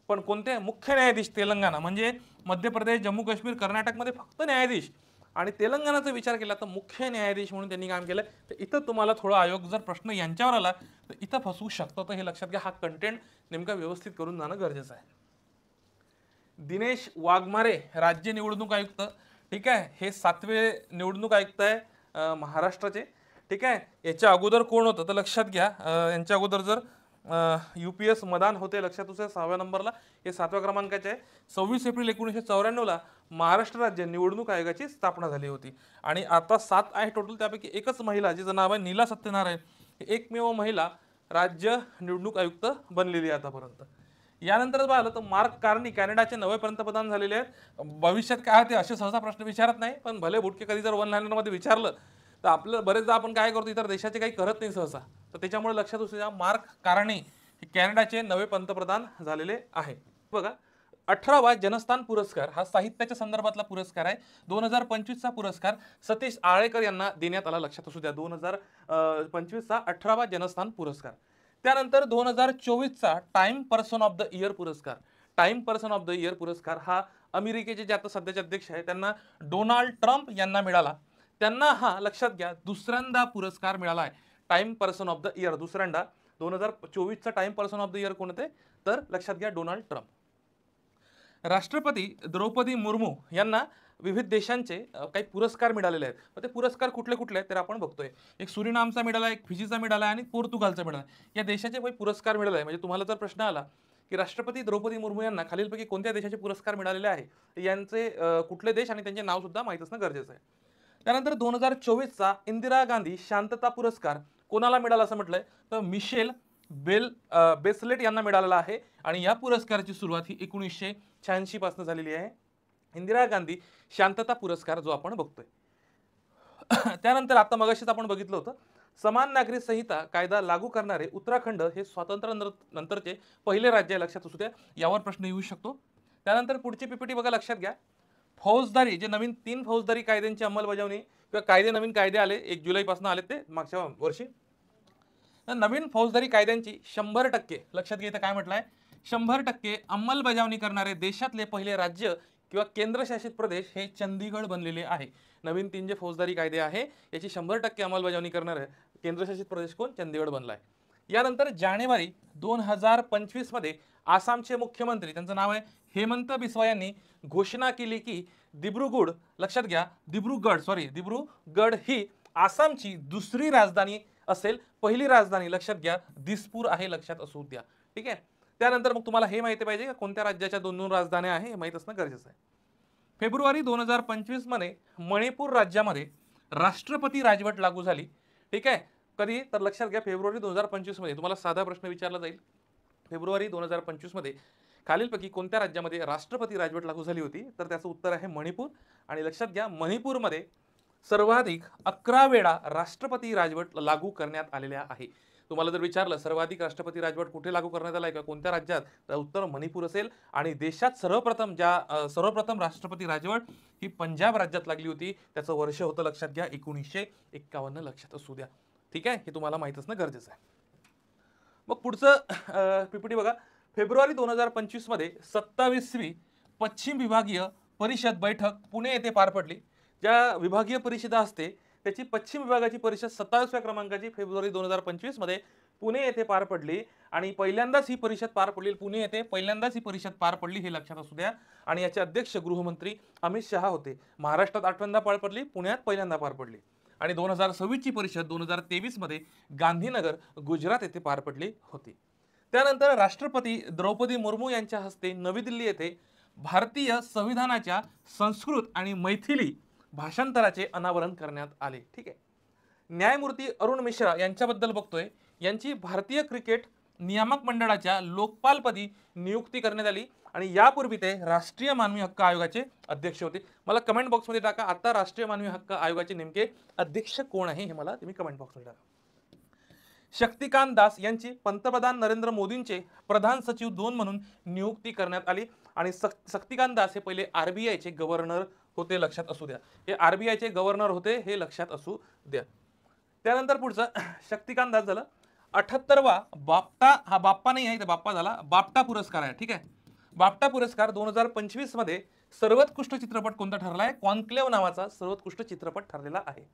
पण कोणते? मुख्य न्यायाधीश तेलंगणा. म्हणजे मध्य प्रदेश, जम्मू काश्मीर, कर्नाटकमध्ये फक्त न्यायाधीश आणि तेलंगणाचा विचार केला तर मुख्य न्यायाधीश म्हणून त्यांनी काम केलं. तर इथं तुम्हाला थोडा आयोग जर प्रश्न यांच्यावर आला तर इथं फसवू शकतो, तर हे लक्षात घ्या. हा कंटेंट नेमका व्यवस्थित करून जाणं गरजेचं आहे. दिनेश वाघमारे राज्य निवडणूक आयुक्त. ठीक आहे, हे 7वे निवडणूक आयुक्त आहे महाराष्ट्राचे. ठीक आहे. याच्या अगोदर कोण होतं तर लक्षात घ्या, यांच्या अगोदर जर UPS मदान होते, लक्षात असू 6व्या नंबरला, हे 7व्या क्रमांकाचे आहे. 26 एप्रिल 1994ला महाराष्ट्र राज्य निवडणूक आयोगाची स्थापना झाली होती. आणि आता 7 आहे टोटल, त्यापैकी एकच महिला जिचं नाव आहे नीला सत्यनारायण, एकमेव महिला राज्य निवडणूक आयुक्त बनलेली आहे आतापर्यंत. यानंतर पाहिलं तर मार्क कार्नी कॅनडाचे नवे पंतप्रधान झालेले आहेत. भविष्यात काय होते असे सहसा प्रश्न विचारत नाही, पण भले बुटके कधी जर वन लायनरमध्ये विचारलं तर आपलं बरेचदा आपण काय करतो, इतर देशाचे काही करत नाही सहसा, तर त्याच्यामुळे लक्षात असू द्या मार्क कार्नी हे कॅनडाचे नवे पंतप्रधान झालेले आहे. बघा, 18वा जनस्थान पुरस्कार हा साहित्याच्या संदर्भातला पुरस्कार आहे. 2025चा पुरस्कार सतीश आळेकर यांना देण्यात आला, लक्षात असू द्या. 2025चा 18वा जनस्थान पुरस्कार. त्यानंतर 2024चा time person of the year पुरस्कार. Time person of the year पुरस्कार हा अमेरिकेचे जे आता सध्याचे अध्यक्ष आहेत त्यांना डोनाल्ड ट्रम्प यांना मिळाला. त्यांना हा लक्षात घ्या दुसऱ्यांदा पुरस्कार मिळाला आहे, time person of the year दुसऱ्यांदा. 2024चा time person of the year कोण होते तर लक्षात घ्या डोनाल्ड ट्रम्प. राष्ट्रपती द्रौपदी मुर्मू यांना विविध देशांचे काही पुरस्कार मिळालेले आहेत. मग ते पुरस्कार कुठले कुठले आहेत तर आपण बघतोय. एक सुरिनामचा मिळाला, एक फिजीचा मिळाला आणि पोर्तुगालचा मिळाला. या देशाचे काही पुरस्कार मिळाले आहे. म्हणजे तुम्हाला जर प्रश्न आला की राष्ट्रपती द्रौपदी मुर्मू यांना खालीलपैकी कोणत्या देशाचे पुरस्कार मिळालेले आहे, यांचे कुठले देश आणि त्यांचे नाव सुद्धा माहीत असणं गरजेचं आहे. त्यानंतर 2024चा इंदिरा गांधी शांतता पुरस्कार कोणाला मिळाला असं म्हटलंय तर मिशेल बेसलेट यांना मिळालेला आहे. आणि या पुरस्काराची सुरुवात ही 1986 पासून झालेली आहे. इंदिरा गांधी शांतता पुरस्कार जो आपण बघतोय. त्यानंतर आता मगाशीच आपण बघितलं होतं समान नागरी संहिता कायदा लागू करणारे उत्तराखंड हे स्वातंत्र्यानंतरचे पहिले राज्य आहे, लक्षात असू द्या. यावर प्रश्न येऊ शकतो. त्यानंतर पुढची पीपीटी बघा, लक्षात घ्या. फौजदारी जे नवीन 3 फौजदारी कायद्यांची अंमलबजावणी किंवा कायदे नवीन कायदे आले 1 जुलैपासून आले ते मागच्या वर्षी. नवीन फौजदारी कायद्यांची 100% लक्षात घ्या, काय म्हटलंय 100% अंमलबजावणी करणारे देशातले पहिले राज्य किंवा केंद्रशासित प्रदेश हे चंदीगड बनलेले आहे. नवीन 3 जे फौजदारी कायदे आहे याची 100% अंमलबजावणी करणारे केंद्रशासित प्रदेश कोण चंदीगड बनलाय. यानंतर जानेवारी 2025 मध्ये आसामचे मुख्यमंत्री त्यांचं नाव आहे हेमंत बिस्वा यांनी घोषणा केली की दिब्रुगड, लक्षात घ्या दिब्रुगड ही आसामची दुसरी राजधानी असेल. पहिली राजधानी लक्षात घ्या दिसपूर आहे, लक्षात असू द्या. ठीक आहे. त्यानंतर मग तुम्हाला हे माहिती पाहिजे की कोणत्या राज्याच्या 2 राजधान्या आहे हे माहित असणं गरजेचं आहे. फेब्रुवारी 2025 मध्ये मणिपूर राज्यामध्ये राष्ट्रपती राजवट लागू झाली. ठीक आहे. कधी तर लक्षात घ्या फेब्रुवारी 2025 मध्ये तुम्हाला साधा प्रश्न विचारला जाईल. फेब्रुवारी 2025 मध्ये खालीलपैकी कोणत्या राज्यामध्ये राष्ट्रपती राजवट लागू झाली होती तर त्याचं उत्तर आहे मणिपूर. आणि लक्षात घ्या मणिपूरमध्ये सर्वाधिक 11 वेळा राष्ट्रपती राजवट लागू करण्यात आलेल्या आहे. तुम्हाला जर विचारलं सर्वाधिक राष्ट्रपती राजवट कुठे लागू करण्यात आलाय का कोणत्या राज्यात तर उत्तर मणिपूर असेल. आणि देशात सर्वप्रथम राष्ट्रपती राजवट ही पंजाब राज्यात लागली होती. त्याचं वर्ष होतं लक्षात घ्या 1951, लक्षात असू द्या. ठीक आहे, हे तुम्हाला माहित असणं गरजेचं आहे. मग पुढचं पीपीटी बघा. फेब्रुवारी 2025 मध्ये 27वी पश्चिम विभागीय परिषद बैठक पुणे येथे पार पडली. ज्या विभागीय परिषदा असते त्याची पश्चिम विभागाची परिषद 27व्या क्रमांकाची फेब्रुवारी 2025 मध्ये पुणे येथे पार पडली. आणि पहिल्यांदाच ही परिषद पार पडली, पुणे येथे पहिल्यांदाच ही परिषद पार पडली हे लक्षात असू द्या. आणि याचे अध्यक्ष गृहमंत्री अमित शहा होते. महाराष्ट्रात 8व्यांदा पार पडली, पुण्यात पहिल्यांदा पार पडली. आणि 2026 ची परिषद 2023 मध्ये गांधीनगर गुजरात येथे पार पडली होती. त्यानंतर राष्ट्रपती द्रौपदी मुर्मू यांच्या हस्ते नवी दिल्ली येथे भारतीय संविधानाच्या संस्कृत आणि मैथिली भाषांतराचे अनावरण करण्यात आले. ठीक आहे. न्यायमूर्ती अरुण मिश्रा यांच्याबद्दल बघतोय. यांची भारतीय क्रिकेट नियामक मंडळाच्या लोकपालपदी नियुक्ती करण्यात आली. आणि यापूर्वी ते राष्ट्रीय मानवी हक्क आयोगाचे अध्यक्ष होते. मला कमेंट बॉक्समध्ये टाका आता राष्ट्रीय मानवी हक्क आयोगाचे नेमके अध्यक्ष कोण आहे हे मला तुम्ही कमेंट बॉक्समध्ये टाका. शक्तिकांत दास यांची पंतप्रधान नरेंद्र मोदींचे प्रधान सचिव 2 म्हणून नियुक्ती करण्यात आली. आणि शक्तिकांत दास हे पहिले आरबीआयचे गव्हर्नर होते, लक्षात असू द्या. हे आरबीआयचे गव्हर्नर होते हे लक्षात असू द्या. त्यानंतर पुढचं शक्तिकांत दास झालं. 78वा बाफ्टा, हा बाप्पा नाही आहे तर बाप्पा झाला, बाफ्टा पुरस्कार आहे. ठीक आहे. बाफ्टा पुरस्कार 2025 मध्ये सर्वोत्कृष्ट चित्रपट कोणता ठरला आहे कॉन्क्लेव्ह नावाचा सर्वोत्कृष्ट चित्रपट ठरलेला आहे.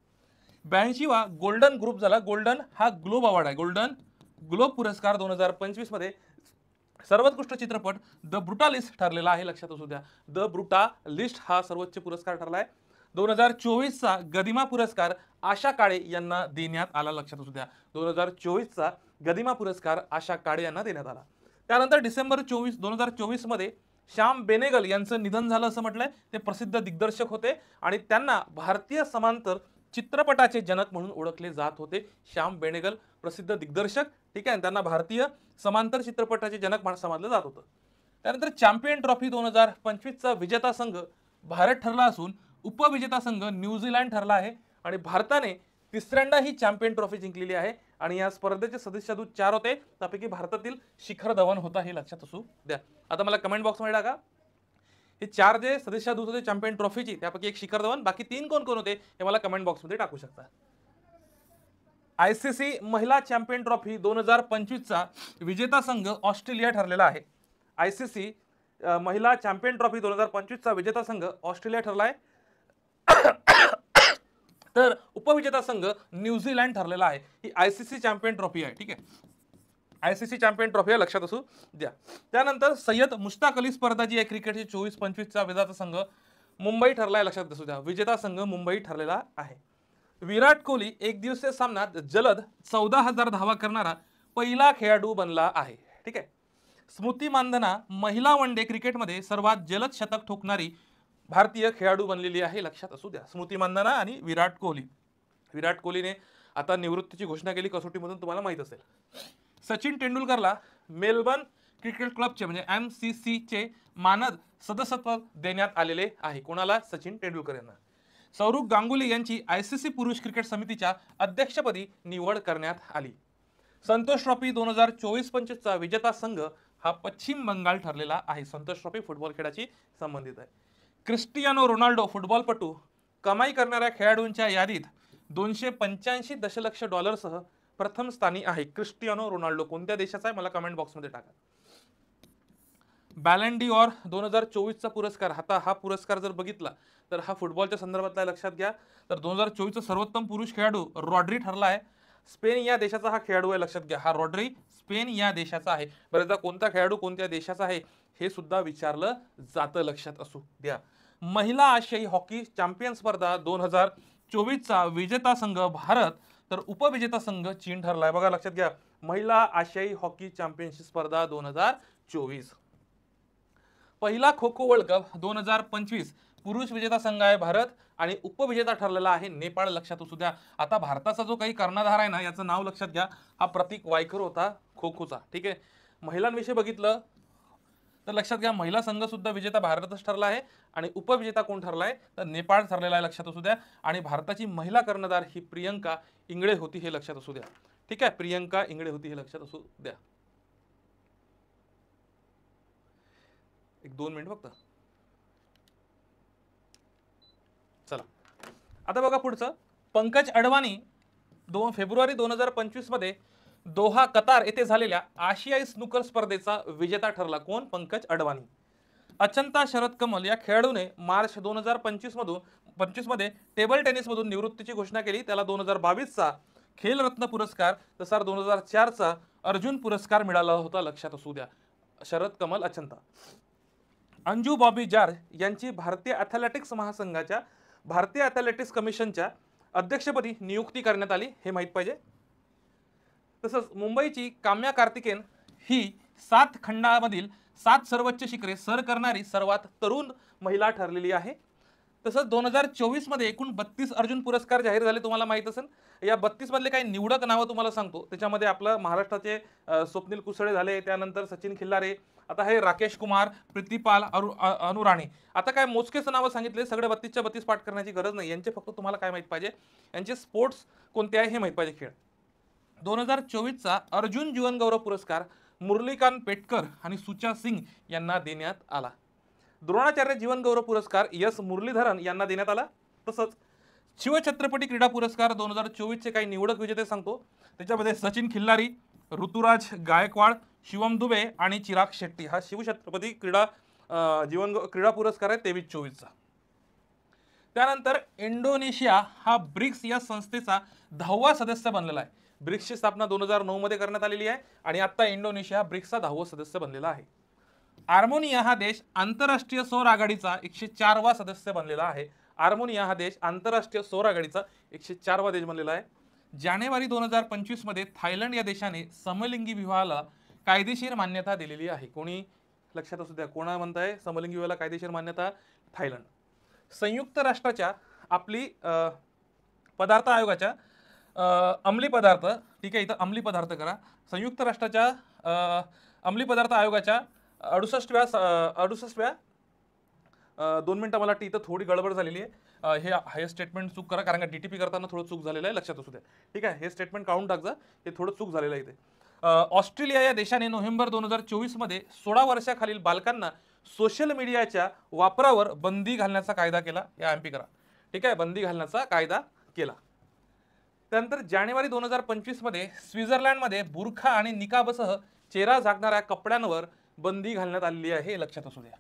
82वा गोल्डन ग्रुप झाला. गोल्डन हा ग्लोब अवॉर्ड आहे. गोल्डन ग्लोब पुरस्कार 2025 मध्ये सर्वोत्कृष्ट चित्रपट द ब्रुटालिस्ट ठरलेला आहे, लक्षात असू द्या. द ब्रुटालिस्ट हा सर्वोच्च पुरस्कार ठरला आहे. 2024चा गदिमा पुरस्कार आशा काळे यांना देण्यात आला, लक्षात असू द्या. 2024चा गदिमा पुरस्कार आशा काळे यांना देण्यात आला. त्यानंतर डिसेंबर 2024 मध्ये श्याम बेनेगल यांचं निधन झालं असं म्हटलंय. ते प्रसिद्ध दिग्दर्शक होते आणि त्यांना भारतीय समांतर चित्रपटाचे जनक म्हणून ओळखले जात होते. श्याम बेनेगल प्रसिद्ध दिग्दर्शक, ठीक आहे, त्यांना भारतीय समांतर चित्रपटाचे जनक समजलं जात होतं. त्यानंतर चॅम्पियन ट्रॉफी 2025चा विजेता संघ भारत ठरला असून उपविजेता संघ न्यूझीलंड ठरला आहे आणि भारताने तिसऱ्यांदा ही चॅम्पियन ट्रॉफी जिंकलेली आहे आणि या स्पर्धेचे सदस्य दूत 4 होते. त्यापैकी भारतातील शिखर धवन होता, हे लक्षात असू द्या. आता मला कमेंट बॉक्समध्ये टाका हे 4 जे सदस्य दूत होते चॅम्पियन ट्रॉफीची, त्यापैकी एक शिखर धवन, बाकी 3 कोण कोण होते हे मला कमेंट बॉक्समध्ये टाकू शकता. आयसीसी महिला चॅम्पियन ट्रॉफी 2025चा विजेता संघ ऑस्ट्रेलिया ठरलेला आहे. आयसीसी महिला चॅम्पियन ट्रॉफी 2025चा विजेता संघ ऑस्ट्रेलिया ठरला आहे. तर उपविजेता संघ न्यूझीलंड ठरलेला आहे. ही आयसीसी चॅम्पियन ट्रॉफी आहे, ठीक आहे. आयसीसी चॅम्पियन ट्रॉफी आहे, लक्षात असू द्या. त्यानंतर सय्यद मुश्ताक अली स्पर्धा जी आहे क्रिकेटची 24-25चा विजेता संघ मुंबई ठरला आहे, लक्षात असू द्या. विजेता संघ मुंबई ठरलेला आहे. विराट कोहली एक दिवसीय सामन्यात जलद 14,000 धावा करणारा पहिला खेळाडू बनला आहे, ठीक आहे. स्मृती मानधना महिला वन डे क्रिकेटमध्ये सर्वात जलद शतक ठोकणारी भारतीय खेळाडू बनलेली आहे, लक्षात असू द्या. स्मृती मानधना आणि विराट कोहली. विराट कोहलीने आता निवृत्तीची घोषणा केली कसोटीमधून, तुम्हाला माहित असेल. सचिन तेंडुलकरला मेलबर्न क्रिकेट क्लबचे म्हणजे MCCचे मानद सदस्यत्व देण्यात आलेले आहे. कोणाला? सचिन तेंडुलकर यांना. सौरभ गांगुली यांची आयसीसी पुरुष क्रिकेट समितीच्या अध्यक्षपदी निवड करण्यात आली. संतोष ट्रॉफी 2024-25चा विजेता संघ हा पश्चिम बंगाल ठरलेला आहे. संतोष ट्रॉफी फुटबॉल खेळाची संबंधित आहे. क्रिस्टियानो रोनाल्डो फुटबॉलपटू कमाई करणाऱ्या खेळाडूंच्या यादीत $285 दशलक्ष सह प्रथम स्थानी आहे. क्रिस्टियानो रोनाल्डो कोणत्या देशाचा आहे मला कमेंट बॉक्समध्ये टाका. बॅलन डी ऑर 2024चा पुरस्कार, आता हा पुरस्कार जर बघितला तर हा फुटबॉलच्या संदर्भातला, लक्षात घ्या. तर 2024चा सर्वोत्तम पुरुष खेळाडू रॉड्री ठरला आहे. स्पेन या देशाचा हा खेळाडू आहे, लक्षात घ्या. हा रॉड्री स्पेन या देशाचा आहे. बरेचदा कोणता खेळाडू कोणत्या देशाचा आहे हे सुद्धा विचारलं जातं, लक्षात असू द्या. महिला आशियाई हॉकी चॅम्पियन स्पर्धा 2024चा विजेता संघ भारत तर उपविजेता संघ चीन ठरलाय. बघा लक्षात घ्या, महिला आशियाई हॉकी चॅम्पियनशिप स्पर्धा 2024. पहिला खो खो वर्ल्ड कप 2025 पुरुष विजेता संघ आहे भारत आणि उपविजेता ठरलेला आहे नेपाळ, लक्षात असू द्या. आता भारताचा जो काही कर्णधार आहे ना, याचं नाव लक्षात घ्या, हा प्रतीक वायकर होता खो खोचा, ठीक आहे. महिलांविषयी बघितलं तर लक्षात घ्या, महिला संघ सुद्धा विजेता भारतच ठरला आहे आणि उपविजेता कोण ठरलाय तर नेपाळ ठरलेला आहे, लक्षात असू द्या. आणि भारताची महिला कर्णधार ही प्रियंका इंगळे होती, हे लक्षात असू द्या, ठीक आहे. प्रियंका इंगळे होती, हे लक्षात असू द्या. एक 2 मिनिट फक्त. चला आता बघा पुढचं. पंकज अडवाणी 2 फेब्रुवारी 2025 मध्ये दोहा कतार येथे झालेल्या आशियाई स्नूकर स्पर्धेचा विजेता ठरला. कोण? पंकज अडवाणी. अचंता शरद कमल या खेळाडूने मार्च 2025 मध्ये टेबल टेनिस मधून निवृत्तीची घोषणा केली. त्याला 2022चा खेलरत्न पुरस्कार तसा 2004चा अर्जुन पुरस्कार मिळाला होता, लक्षात असू द्या. शरद कमल अचंता. अंजू बॉबी जॉर्ज यांची भारतीय ॲथलेटिक्स महासंघाच्या भारतीय ॲथलेटिक्स कमिशनच्या अध्यक्षपदी नियुक्ती करण्यात आली, हे माहित पाहिजे. तसंच मुंबईची काम्या कार्तिकेन ही 7 खंडामधील 7 सर्वोच्च शिखरे सर करणारी सर्वात तरुण महिला ठरलेली आहे. तसंच 2024 मध्ये एकूण 32 अर्जुन पुरस्कार जाहीर झाले, तुम्हाला माहित असेल. या 32 मधले काही निवडक नावं तुम्हाला सांगतो. त्याच्यामध्ये आपलं महाराष्ट्राचे स्वप्नील कुसळे झाले, त्यानंतर सचिन खिल्लारे, आता हे राकेश कुमार, प्रीतिपाल, अनुराणी. आता काय मोजकेच नावं सांगितले, सगळे 32च्या 32 पाठ करण्याची गरज नाही. यांचे फक्त तुम्हाला काय माहित पाहिजे, यांचे स्पोर्ट्स कोणते आहे हे माहित पाहिजे. खेळ 2024चा अर्जुन जीवन गौरव पुरस्कार मुरलीकांत पेटकर आणि सुचा सिंग यांना देण्यात आला. द्रोणाचार्य जीवन गौरव पुरस्कार एस मुरलीधरन यांना देण्यात आला. तसंच शिवछत्रपती क्रीडा पुरस्कार 2024 चे काही निवडक विजेते सांगतो. त्याच्यामध्ये सचिन खिल्लारी, ऋतुराज गायकवाड, शिवम दुबे आणि चिराग शेट्टी. हा शिवछत्रपती क्रीडा पुरस्कार आहे 23-24चा. त्यानंतर इंडोनेशिया हा ब्रिक्स या संस्थेचा 10वा सदस्य बनलेला आहे. ब्रिक्सची स्थापना 2009 मध्ये करण्यात आलेली आहे आणि आता इंडोनेशिया ब्रिक्सचा 10वा सदस्य बनलेला आहे. आर्मेनिया हा देश आंतरराष्ट्रीय सौर आघाडीचा 104वा सदस्य बनलेला आहे. आर्मेनिया हा देश आंतरराष्ट्रीय सौर आघाडीचा 104वा देश बनलेला आहे. जानेवारी 2025 मध्ये थायलंड या देशाने समलिंगी विवाहाला कायदेशीर मान्यता दिलेली आहे. कोणी लक्षात असू द्या, कोणा म्हणताय समलिंगी विवाहाला कायदेशीर मान्यता? थायलंड. संयुक्त राष्ट्राच्या आपली पदार्थ आयोगाच्या अंमली पदार्थ, ठीक आहे, इथं अंमली पदार्थ करा. संयुक्त राष्ट्राच्या अंमली पदार्थ आयोगाच्या 68व्या 2 मिनिटं, मला इथं थोडी गडबड झालेली आहे. हे स्टेटमेंट चूक करा, कारण का DTP करताना थोडं चूक झालेलं आहे, लक्षात असू द्या. ठीक आहे, हे स्टेटमेंट काढून टाकजा, हे थोडं चूक झालेलं आहे इथे. ऑस्ट्रेलिया या देशाने नोव्हेंबर 2024 मध्ये 16 वर्षाखालील बालकांना सोशल मीडियाच्या वापरावर बंदी घालण्याचा कायदा केला. या MP करा. ठीक आहे, बंदी घालण्याचा कायदा केला. त्यानंतर जानेवारी 2025 मध्ये स्वित्झर्लंडमध्ये बुरखा आणि निकाबसह चेहरा झाकणाऱ्या कपड्यांवर बंदी घालण्यात आलेली आहे, हे लक्षात असू द्या.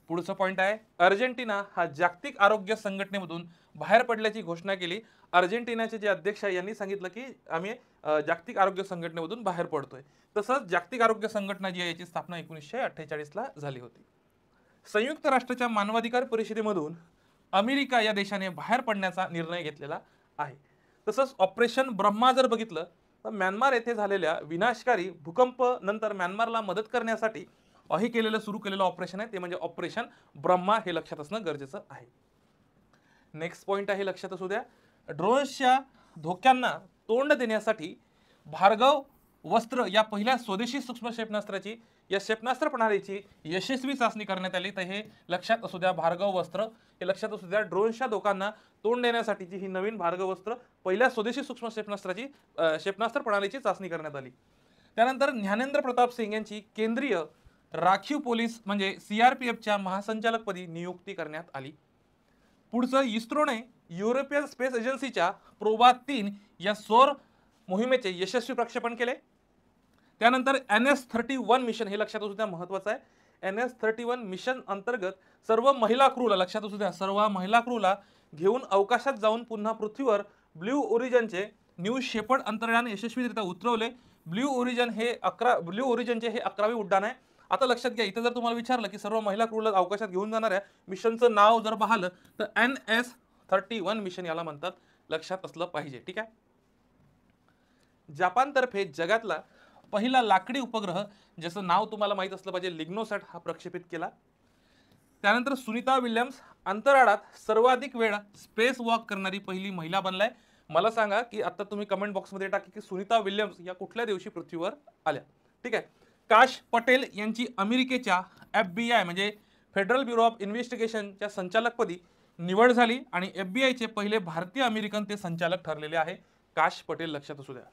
पुढचं पॉईंट आहे, अर्जेंटिना हा जागतिक आरोग्य संघटनेमधून बाहेर पडल्याची घोषणा केली. अर्जेंटिनाचे जे अध्यक्ष आहे यांनी सांगितलं की आम्ही जागतिक आरोग्य संघटनेमधून बाहेर पडतोय. तसंच जागतिक आरोग्य संघटना जी आहे याची स्थापना 1948 ला झाली होती. संयुक्त राष्ट्राच्या मानवाधिकार परिषदेमधून अमेरिका या देशाने बाहेर पडण्याचा निर्णय घेतलेला आहे. तसंच ऑपरेशन ब्रह्मा जर बघितलं तर म्यानमार येथे झालेल्या विनाशकारी भूकंप नंतर म्यानमारला मदत करण्यासाठी हे केलेलं सुरू केलेलं ऑपरेशन आहे, ते म्हणजे ऑपरेशन ब्रह्मा, हे लक्षात असणं गरजेचं आहे. नेक्स्ट पॉइंट आहे, लक्षात असू द्या, ड्रोन्सच्या धोक्यांना तोंड देण्यासाठी भार्गव वस्त्र या पहिल्या स्वदेशी सूक्ष्म क्षेपणास्त्राची या क्षेपणास्त्र प्रणालीची यशस्वी चाचणी करण्यात आली. तर हे लक्षात असू द्या, भार्गव वस्त्र हे लक्षात असू द्या. ड्रोन्सच्या धोक्यांना तोंड देण्यासाठीची ही नवीन भार्गव वस्त्र पहिल्या स्वदेशी सूक्ष्म क्षेपणास्त्र प्रणालीची चाचणी करण्यात आली. त्यानंतर ज्ञानेंद्र प्रताप सिंग यांची केंद्रीय राखीव पोलीस म्हणजे CRPFच्या महासंचालकपदी नियुक्ती करण्यात आली. पुढचं, इस्रोने युरोपियन स्पेस एजन्सीच्या प्रोबा 3 या सौर मोहिमेचे यशस्वी प्रक्षेपण केले. त्यानंतर NS-31 मिशन, हे लक्षात असू द्या, महत्वाचं आहे. NS-31 मिशन अंतर्गत सर्व महिला क्रूला, लक्षात असू द्या, सर्व महिला क्रूला घेऊन अवकाशात जाऊन पुन्हा पृथ्वीवर ब्ल्यू ओरिजिनचे न्यू शेपर्ड अंतराळयान यशस्वीरित्या उतरवले. ब्ल्यू ओरिजिनचे हे 11वे उड्डाण आहे. आता लक्षात घ्या, इथं जर तुम्हाला विचारलं की सर्व महिला क्रूला अवकाशात घेऊन जाणाऱ्या मिशनचं नाव जर पाहिलं तर NS-31 मिशन याला म्हणतात, लक्षात असलं पाहिजे. ठीक आहे. जपानतर्फे जगातला पहिला लाकडी उपग्रह, ज्याचं नाव तुम्हाला माहित असलं पाहिजे, लिग्नोसॅट, हा प्रक्षेपित केला. त्यानंतर सुनीता विल्यम्स अंतराळात सर्वाधिक वेळ स्पेस वॉक करणारी पहिली महिला बनलाय. मला सांगा की आता तुम्ही कमेंट बॉक्समध्ये टाका की सुनीता विल्यम्स या कुठल्या दिवशी पृथ्वीवर आल्या. ठीक आहे. काश पटेल यांची अमेरिकेच्या FBI म्हणजे फेडरल ब्युरो ऑफ इन्व्हेस्टिगेशनच्या संचालकपदी निवड झाली आणि FBI चे पहिले भारतीय अमेरिकन ते संचालक ठरलेले आहे, काश पटेल, लक्षात असू द्या.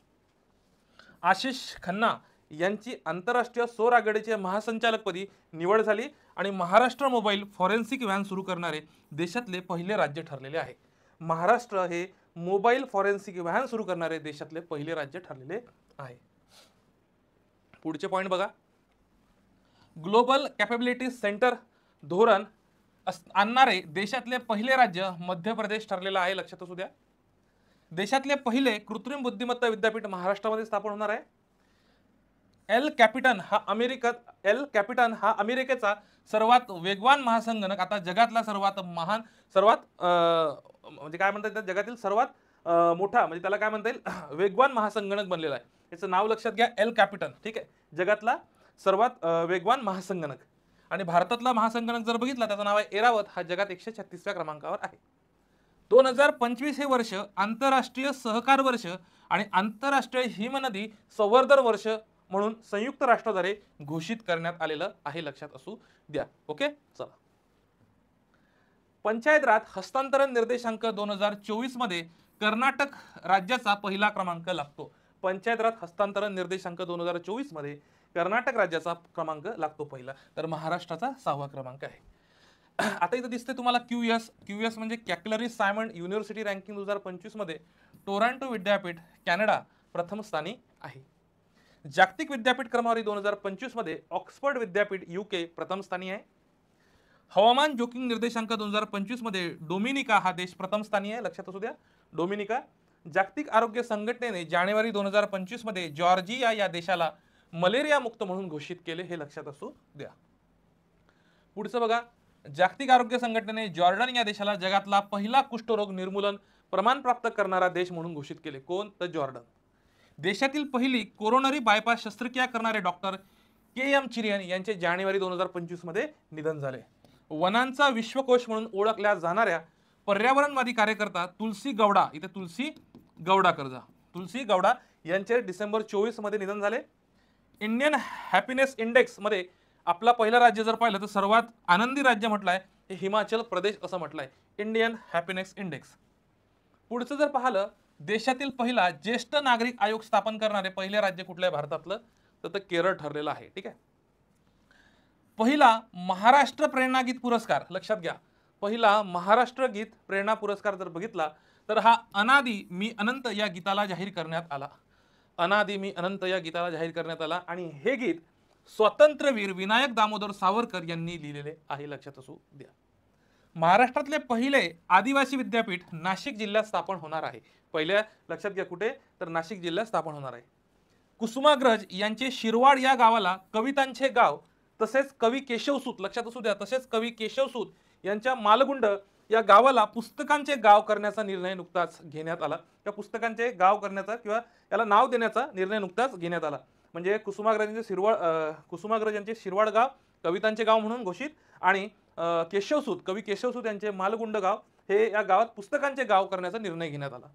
आशिष खन्ना यांची आंतरराष्ट्रीय सौर आघाडीचे महासंचालकपदी निवड झाली आणि महाराष्ट्र मोबाईल फॉरेन्सिक व्हॅन सुरू करणारे देशातले पहिले राज्य ठरलेले आहे. महाराष्ट्र हे मोबाईल फॉरेन्सिक व्हॅन सुरू करणारे देशातले पहिले राज्य ठरलेले आहे. पुढचे पॉइंट बघा, ग्लोबल कॅपेबिलिटी सेंटर धोरण आणणारे देशातले पहिले राज्य मध्य प्रदेश ठरलेलं आहे, लक्षात असू द्या. देशातले पहिले कृत्रिम बुद्धिमत्ता विद्यापीठ महाराष्ट्रामध्ये स्थापन होणार आहे. एल कॅपिटन हा अमेरिकेचा सर्वात वेगवान महासंगणक, आता जगातला सर्वात म्हणजे काय म्हणतात, जगातील सर्वात मोठा, म्हणजे त्याला काय म्हणता येईल, वेगवान महासंगणक बनलेला आहे. याचं नाव लक्षात घ्या, एल कॅपिटन. ठीक आहे, जगातला सर्वात वेगवान महासंगणक. आणि भारतातला महासंगणक जर बघितला, त्याचं नाव आहे एरावत, हा जगात 136व्या क्रमांकावर आहे. 2025 हे वर्ष आंतरराष्ट्रीय सहकार वर्ष आणि आंतरराष्ट्रीय हिमनदी संवर्धन वर्ष म्हणून संयुक्त राष्ट्राद्वारे घोषित करण्यात आलेलं आहे, लक्षात असू द्या. ओके, चला. पंचायत राज हस्तांतरण निर्देशांक 2024 मध्ये कर्नाटक राज्याचा पहिला क्रमांक लागतो. पंचायत राज हस्तांतरण निर्देशांक 2024 मध्ये कर्नाटक राज्याचा क्रमांक लागतो पहिला, तर महाराष्ट्राचा 6वा क्रमांक आहे. आता इथं दिसते तुम्हाला QS म्हणजे कॅकलरी सायमंड युनिव्हर्सिटी रँकिंग 2025 मध्ये टोरंटो विद्यापीठ कॅनडा प्रथम स्थानी आहे. जागतिक विद्यापीठ क्रमवारी 2025 मध्ये ऑक्सफर्ड विद्यापीठ UK प्रथम स्थानी आहे. हवामान जोखीम निर्देशांक 2025 मध्ये डोमिनिका हा देश प्रथम स्थानी आहे, लक्षात असू द्या, डोमिनिका. जागतिक आरोग्य संघटनेने जानेवारी 2025 मध्ये जॉर्जिया या देशाला मलेरिया मुक्त म्हणून घोषित केले, हे लक्षात असू द्या. पुढचं बघा, जागतिक आरोग्य संघटनेने जॉर्डन या देशाला जगातला पहिला कुष्ठरोग निर्मूलन प्रमाण प्राप्त करणारा देश म्हणून घोषित केले. कोण? तर जॉर्डन. देशातील पहिली कोरोनरी बायपास शस्त्रक्रिया करणारे डॉक्टर के.एम. चिरियन यांचे जानेवारी 2025 मध्ये निधन झाले. वनांचा विश्वकोश म्हणून ओळखल्या जाणाऱ्या पर्यावरणवादी कार्यकर्ता तुलसी गौडा, इथे तुलसी गौडा यांचे डिसेंबर 24 मध्ये निधन झाले. इंडियन हॅपीनेस इंडेक्स मध्ये आपला पहिलं राज्य जर पाहिलं तर सर्वात आनंदी राज्य म्हटलंय हे हिमाचल प्रदेश असं म्हटलंय, इंडियन हॅपीनेस इंडेक्स. पुढचं जर पाहिलं, देशातील पहिला ज्येष्ठ नागरिक आयोग स्थापन करणारे पहिले राज्य कुठलं आहे भारतातलं, तर केरळ ठरलेलं आहे. ठीक आहे. पहिला महाराष्ट्र प्रेरणा गीत पुरस्कार लक्षात घ्या, पहिला महाराष्ट्र गीत प्रेरणा पुरस्कार जर बघितला तर हा अनादी मी अनंत या गीताला जाहीर करण्यात आला. अनादी मी अनंत या गीताला जाहीर करण्यात आला आणि हे गीत स्वातंत्र्यवीर विनायक दामोदर सावरकर यांनी लिहिलेले आहे. लक्षात असू द्या. महाराष्ट्रातले पहिले आदिवासी विद्यापीठ नाशिक जिल्ह्यात स्थापन होणार आहे. पहिल्या लक्षात घ्या कुठे, तर नाशिक जिल्ह्यात स्थापन होणार आहे. कुसुमाग्रज यांचे शिरवाड या गावाला कवितांचे गाव तसेच कवी केशवसूत, लक्षात असू द्या, तसेच कवी केशवसूत यांच्या मालगुंड या गावाला पुस्तकांचे गाव करण्याचा निर्णय नुकताच घेण्यात आला. त्या पुस्तकांचे गाव करण्याचा किंवा याला नाव देण्याचा निर्णय नुकताच घेण्यात आला. म्हणजे कुसुमाग्रज यांचे शिरवाड गाव कवितांचे गाव म्हणून घोषित आणि कवी केशवसूत यांचे मालगुंड गाव हे या गावात पुस्तकांचे गाव करण्याचा निर्णय घेण्यात आला.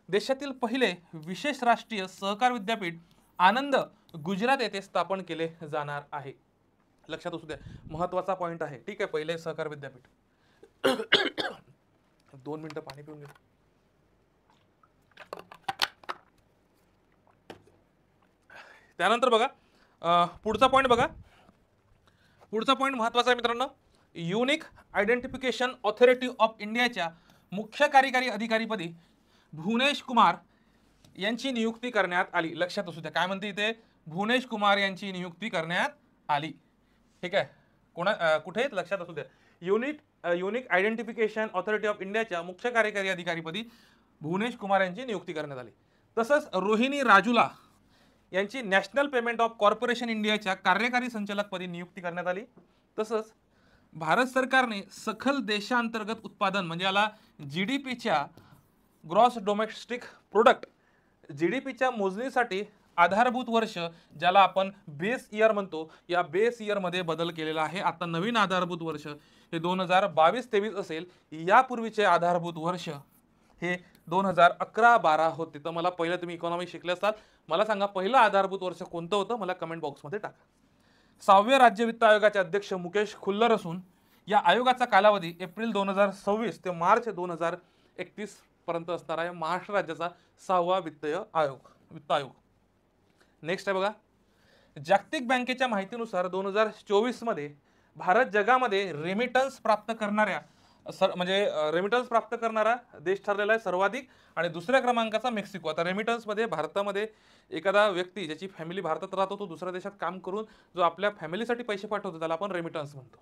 देशातील पहिले विशेष राष्ट्रीय सहकार विद्यापीठ आनंद गुजरात येथे स्थापन केले जाणार आहे. लक्षात असू द्या, महत्वाचा पॉइंट आहे. ठीक आहे, पहिले सहकार विद्यापीठ. 2 मिनिटं पाणी पिऊन घ्या. त्यानंतर बघा पुढचा पॉइंट बघा, पुढचा पॉइंट महत्वाचा आहे मित्रांनो. युनिक आयडेंटिफिकेशन ऑथॉरिटी ऑफ इंडियाच्या मुख्य कार्यकारी अधिकारीपदी भुवनेश कुमार यांची नियुक्ती करण्यात आली. लक्षात असू द्या, काय म्हणते इथे, भुवनेश कुमार यांची नियुक्ती करण्यात आली. ठीक आहे, कुठे लक्षात असू द्या, युनिक आयडेंटिफिकेशन ऑथॉरिटी ऑफ इंडियाच्या मुख्य कार्यकारी अधिकारीपदी भुवनेश कुमार यांची नियुक्ती करण्यात आली. तसंच रोहिणी राजुला यांची नॅशनल पेमेंट ऑफ कॉर्पोरेशन इंडियाच्या कार्यकारी संचालकपदी नियुक्ती करण्यात आली. तसंच भारत सरकारने सखल देशांतर्गत उत्पादन म्हणजे याला जीडीपीच्या ग्रॉस डोमेस्टिक प्रोडक्ट जीडीपीच्या मोजणीसाठी आधारभूत वर्ष ज्याला आपण बेस इयर म्हणतो, या बेस इयर मध्ये बदल केलेला आहे. आता नवीन आधारभूत वर्ष हे 2022-23 असेल. यापूर्वीचे आधारभूत वर्ष हे 2011-12 होते. तर मला पहिलं, तुम्ही इकॉनॉमी शिकले असाल, मला सांगा पहिलं आधारभूत वर्ष कोणतं होतं, मला कमेंट बॉक्समध्ये टाका. 6व्या राज्य वित्त आयोगाचे अध्यक्ष मुकेश खुल्लर असून या आयोगाचा कालावधी एप्रिल 2026 ते मार्च 2031 पर्यंत असणार आहे. महाराष्ट्र राज्याचा 6वा वित्त आयोग. नेक्स्ट आहे बघा, जागतिक बँकेच्या माहितीनुसार 2024 मध्ये भारत जगामध्ये रेमिटन्स प्राप्त करणाऱ्या रेमिटन्स प्राप्त करणारा देश ठरलेला आहे सर्वाधिक, आणि दुसऱ्या क्रमांकाचा मेक्सिको. आता रेमिटन्स मध्ये भारतामध्ये एखादा व्यक्ती ज्याची फॅमिली भारतात राहतो तो दुसऱ्या देशात काम करून जो आपल्या फॅमिलीसाठी पैसे पाठवतो त्याला आपण रेमिटन्स म्हणतो.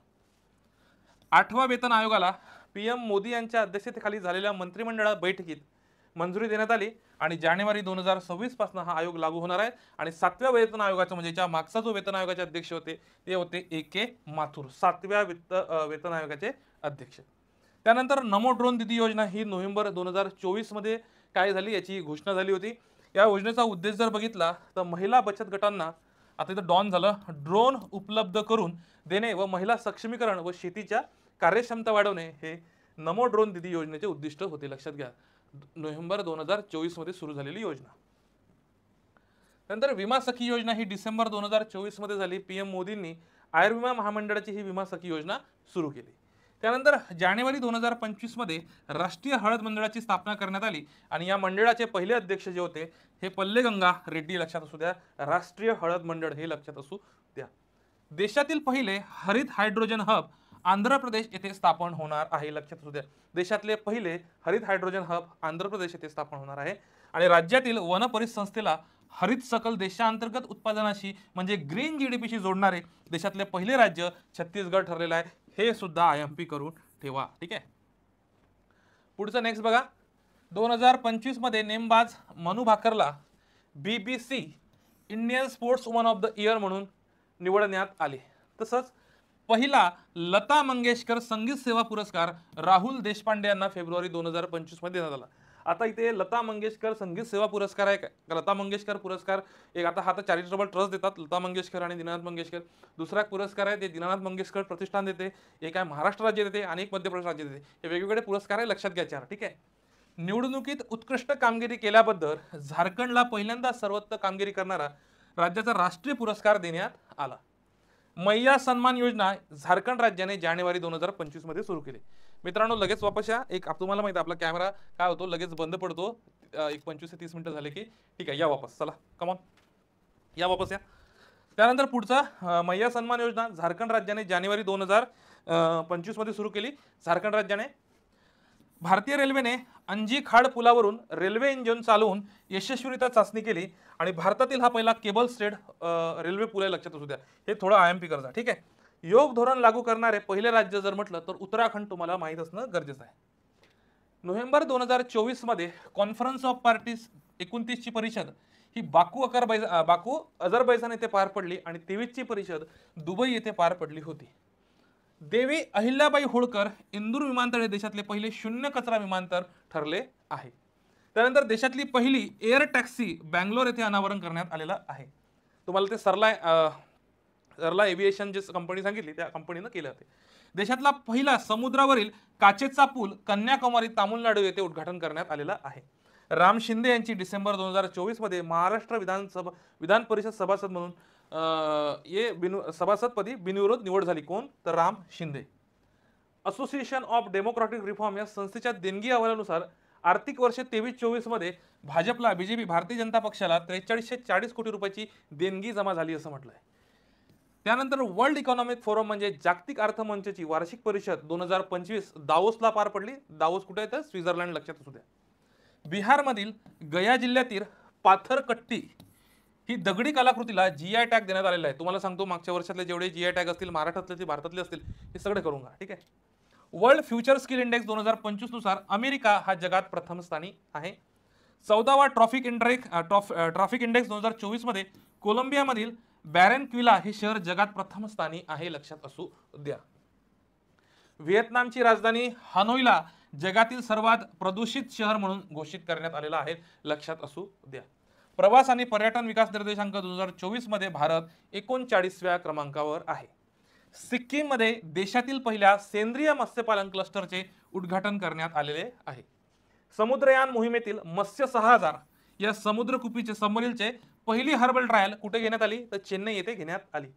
8व्या वेतन आयोगाला PM मोदी यांच्या अध्यक्षतेखाली झालेल्या मंत्रिमंडळ बैठकीत मंजुरी देण्यात आली आणि जानेवारी 2026 पासून हा आयोग लागू होणार आहे. आणि 7व्या वेतन आयोगाचा म्हणजे ज्या मागचा जो वेतन आयोगाचे अध्यक्ष होते ते होते AK माथुर, 7व्या वेतन आयोगाचे अध्यक्ष. त्यानंतर नमो ड्रोन दीदी योजना ही नोव्हेंबर 2024 मध्ये काय झाली याची घोषणा झाली होती. या योजनेचा उद्देश जर बघितला तर महिला बचत गटांना, आता इथं डॉन झालं, ड्रोन उपलब्ध करून देणे व महिला सक्षमीकरण व शेतीच्या कार्यक्षमता वाढवणे हे नमो ड्रोन दीदी योजनेचे उद्दिष्ट होते. लक्षात घ्या, नोव्हेंबर 2024 मध्ये सुरू झालेली योजना. नंतर विमा सखी योजना ही डिसेंबर 2024 मध्ये झाली. PM मोदींनी आयुर्विमा महामंडळाची ही विमा सखी योजना सुरू केली. त्यानंतर जानेवारी 2025 मध्ये राष्ट्रीय हळद मंडळाची स्थापना करण्यात आली आणि या मंडळाचे पहिले अध्यक्ष जे होते हे पल्लेगंगा रेड्डी. लक्षात असू द्या, राष्ट्रीय हळद मंडळ हे लक्षात असू द्या. देशातील पहिले हरित हायड्रोजन हब आंध्र प्रदेश येथे स्थापन होणार आहे. लक्षात असू द्या, देशातले पहिले हरित हायड्रोजन हब आंध्र प्रदेश येथे स्थापन होणार आहे. आणि राज्यातील वन परिसंस्थेला हरित सकल देशांतर्गत उत्पादनाशी म्हणजे ग्रीन जीडीपीशी जोडणारे देशातले पहिले राज्य छत्तीसगड ठरलेलं आहे. हे सुद्धा IMP करून ठेवा. ठीक आहे, पुढचं नेक्स्ट बघा, 2025 मध्ये नेमबाज मनू भाकरला BBC Indian sportswoman of the year म्हणून निवडण्यात आले. तसंच पहिला लता मंगेशकर संगीत सेवा पुरस्कार राहुल देशपांडे यांना फेब्रुवारी 2025 मध्ये देण्यात आला. आता इथे लता मंगेशकर संगीत सेवा पुरस्कार आहे का? लता मंगेशकर पुरस्कार एक आता हा तर चॅरिटेबल ट्रस्ट देतात, लता मंगेशकर आणि दीनानाथ मंगेशकर. दुसरा एक पुरस्कार आहे ते दीनानाथ मंगेशकर प्रतिष्ठान देते, एक आहे महाराष्ट्र राज्य देते आणि एक मध्य प्रदेश राज्य देते. हे वेगवेगळे पुरस्कार आहे, लक्षात घ्यायचे. ठीक आहे. निवडणुकीत उत्कृष्ट कामगिरी केल्याबद्दल झारखंडला पहिल्यांदा सर्वोत्तम कामगिरी करणारा राज्याचा राष्ट्रीय पुरस्कार देण्यात आला. मैया सन्मान योजना झारखंड राज्याने जानेवारी 2025 मध्ये सुरू केली. मित्रांनो लगेच वापस या. एक तुम्हाला माहिती आपला कॅमेरा काय होतो, लगेच बंद पडतो एक 25 ते 30 मिनिटं झाले की. ठीक आहे, या वापस. चला कमॉन, या वापस या. त्यानंतर पुढचा मैया सन्मान योजना झारखंड राज्याने जानेवारी 2025 मध्ये सुरू केली. झारखंड राज्याने भारतीय रेल्वेने अंजी खाड पुलावरून रेल्वे इंजिन चालवून यशस्वीरित्या चाचणी केली आणि भारतातील हा पहिला केबल स्टेड रेल्वे पूल आहे, लक्षात असू द्या. हे थोडं IMP करजा. ठीक आहे. योग धोरण लागू करणारे पहिले राज्य जर म्हटलं तर उत्तराखंड तुम्हाला माहित असणं गरजेचं आहे. नोव्हेंबर 2024 मध्ये कॉन्फरन्स ऑफ पार्टीज 29 ची परिषद ही बाकू अझरबैजान येथे पार पडली आणि 23 ची परिषद दुबई येथे पार पडली होती. देवी अहिल्याबाई होळकर इंदूर विमानतळ हे देशातले पहिले शून्य कचरा विमानतळ ठरले आहे. त्यानंतर देशातली पहिली एअर टॅक्सी बँगलोर येथे अनावरण करण्यात आलेलं आहे. तुम्हाला ते सरला एव्हिएशन जे कंपनी सांगितली त्या कंपनीनं केलं होते. देशातला पहिला समुद्रावरील काचेचा पूल कन्याकुमारी तामिळनाडू येथे उद्घाटन करण्यात आलेला आहे. राम शिंदे यांची डिसेंबर 2024 मध्ये महाराष्ट्र विधान परिषद सभासद म्हणून सभासदपदी बिनविरोध निवड झाली. कोण? तर Ram Shinde. Association of democratic reform या संस्थेच्या देणगी अहवालानुसार आर्थिक वर्ष 23-24 मध्ये भाजपला बीजेपी भारतीय जनता पक्षाला 4340 कोटी रुपयाची देणगी जमा झाली असं म्हटलंय. त्यानंतर वर्ल्ड इकॉनॉमिक फोरम म्हणजे जागतिक अर्थ मंचाची वार्षिक परिषद 2025 दावोसला पार पडली. दावोस कुठे आहे तर स्वित्झर्लंड, लक्षात असू द्या. बिहारमधील गया जिल्ह्यातील पाथरकट्टी ही दगडी कलाकृतीला GI टॅग देण्यात आलेला आहे. तुम्हाला सांगतो मागच्या वर्षातले जेवढे GI टॅग असतील महाराष्ट्रातले भारतातले असतील हे सगळे करून घ्या. ठीक आहे. वर्ल्ड फ्युचर स्किल इंडेक्स 2025 नुसार अमेरिका हा जगात प्रथम स्थानी आहे. 14वा ट्रॉफिक इंडेक्स 2024 मध्ये कोलंबियामधील बॅरेनक्विला हे शहर जगात प्रथम स्थानी आहे, लक्षात असू द्या. व्हिएतनामची राजधानी हनोईला जगातील सर्वात प्रदूषित शहर म्हणून घोषित करण्यात आलेला आहे, लक्षात असू द्या. प्रवास आणि पर्यटन विकास निर्देशांक 2024 मध्ये भारत 39व्या क्रमांकावर आहे. सिक्कीम मध्ये देशातील पहिल्या सेंद्रिय मत्स्यपालन क्लस्टरचे उद्घाटन करण्यात आलेले आहे. समुद्रयान मोहिमेतील मत्स्य 6000 या समुद्रकुपीचे सबमरीनचे पहिली हर्बल ट्रायल कुठे घेण्यात आली तर चेन्नई येथे घेण्यात आली.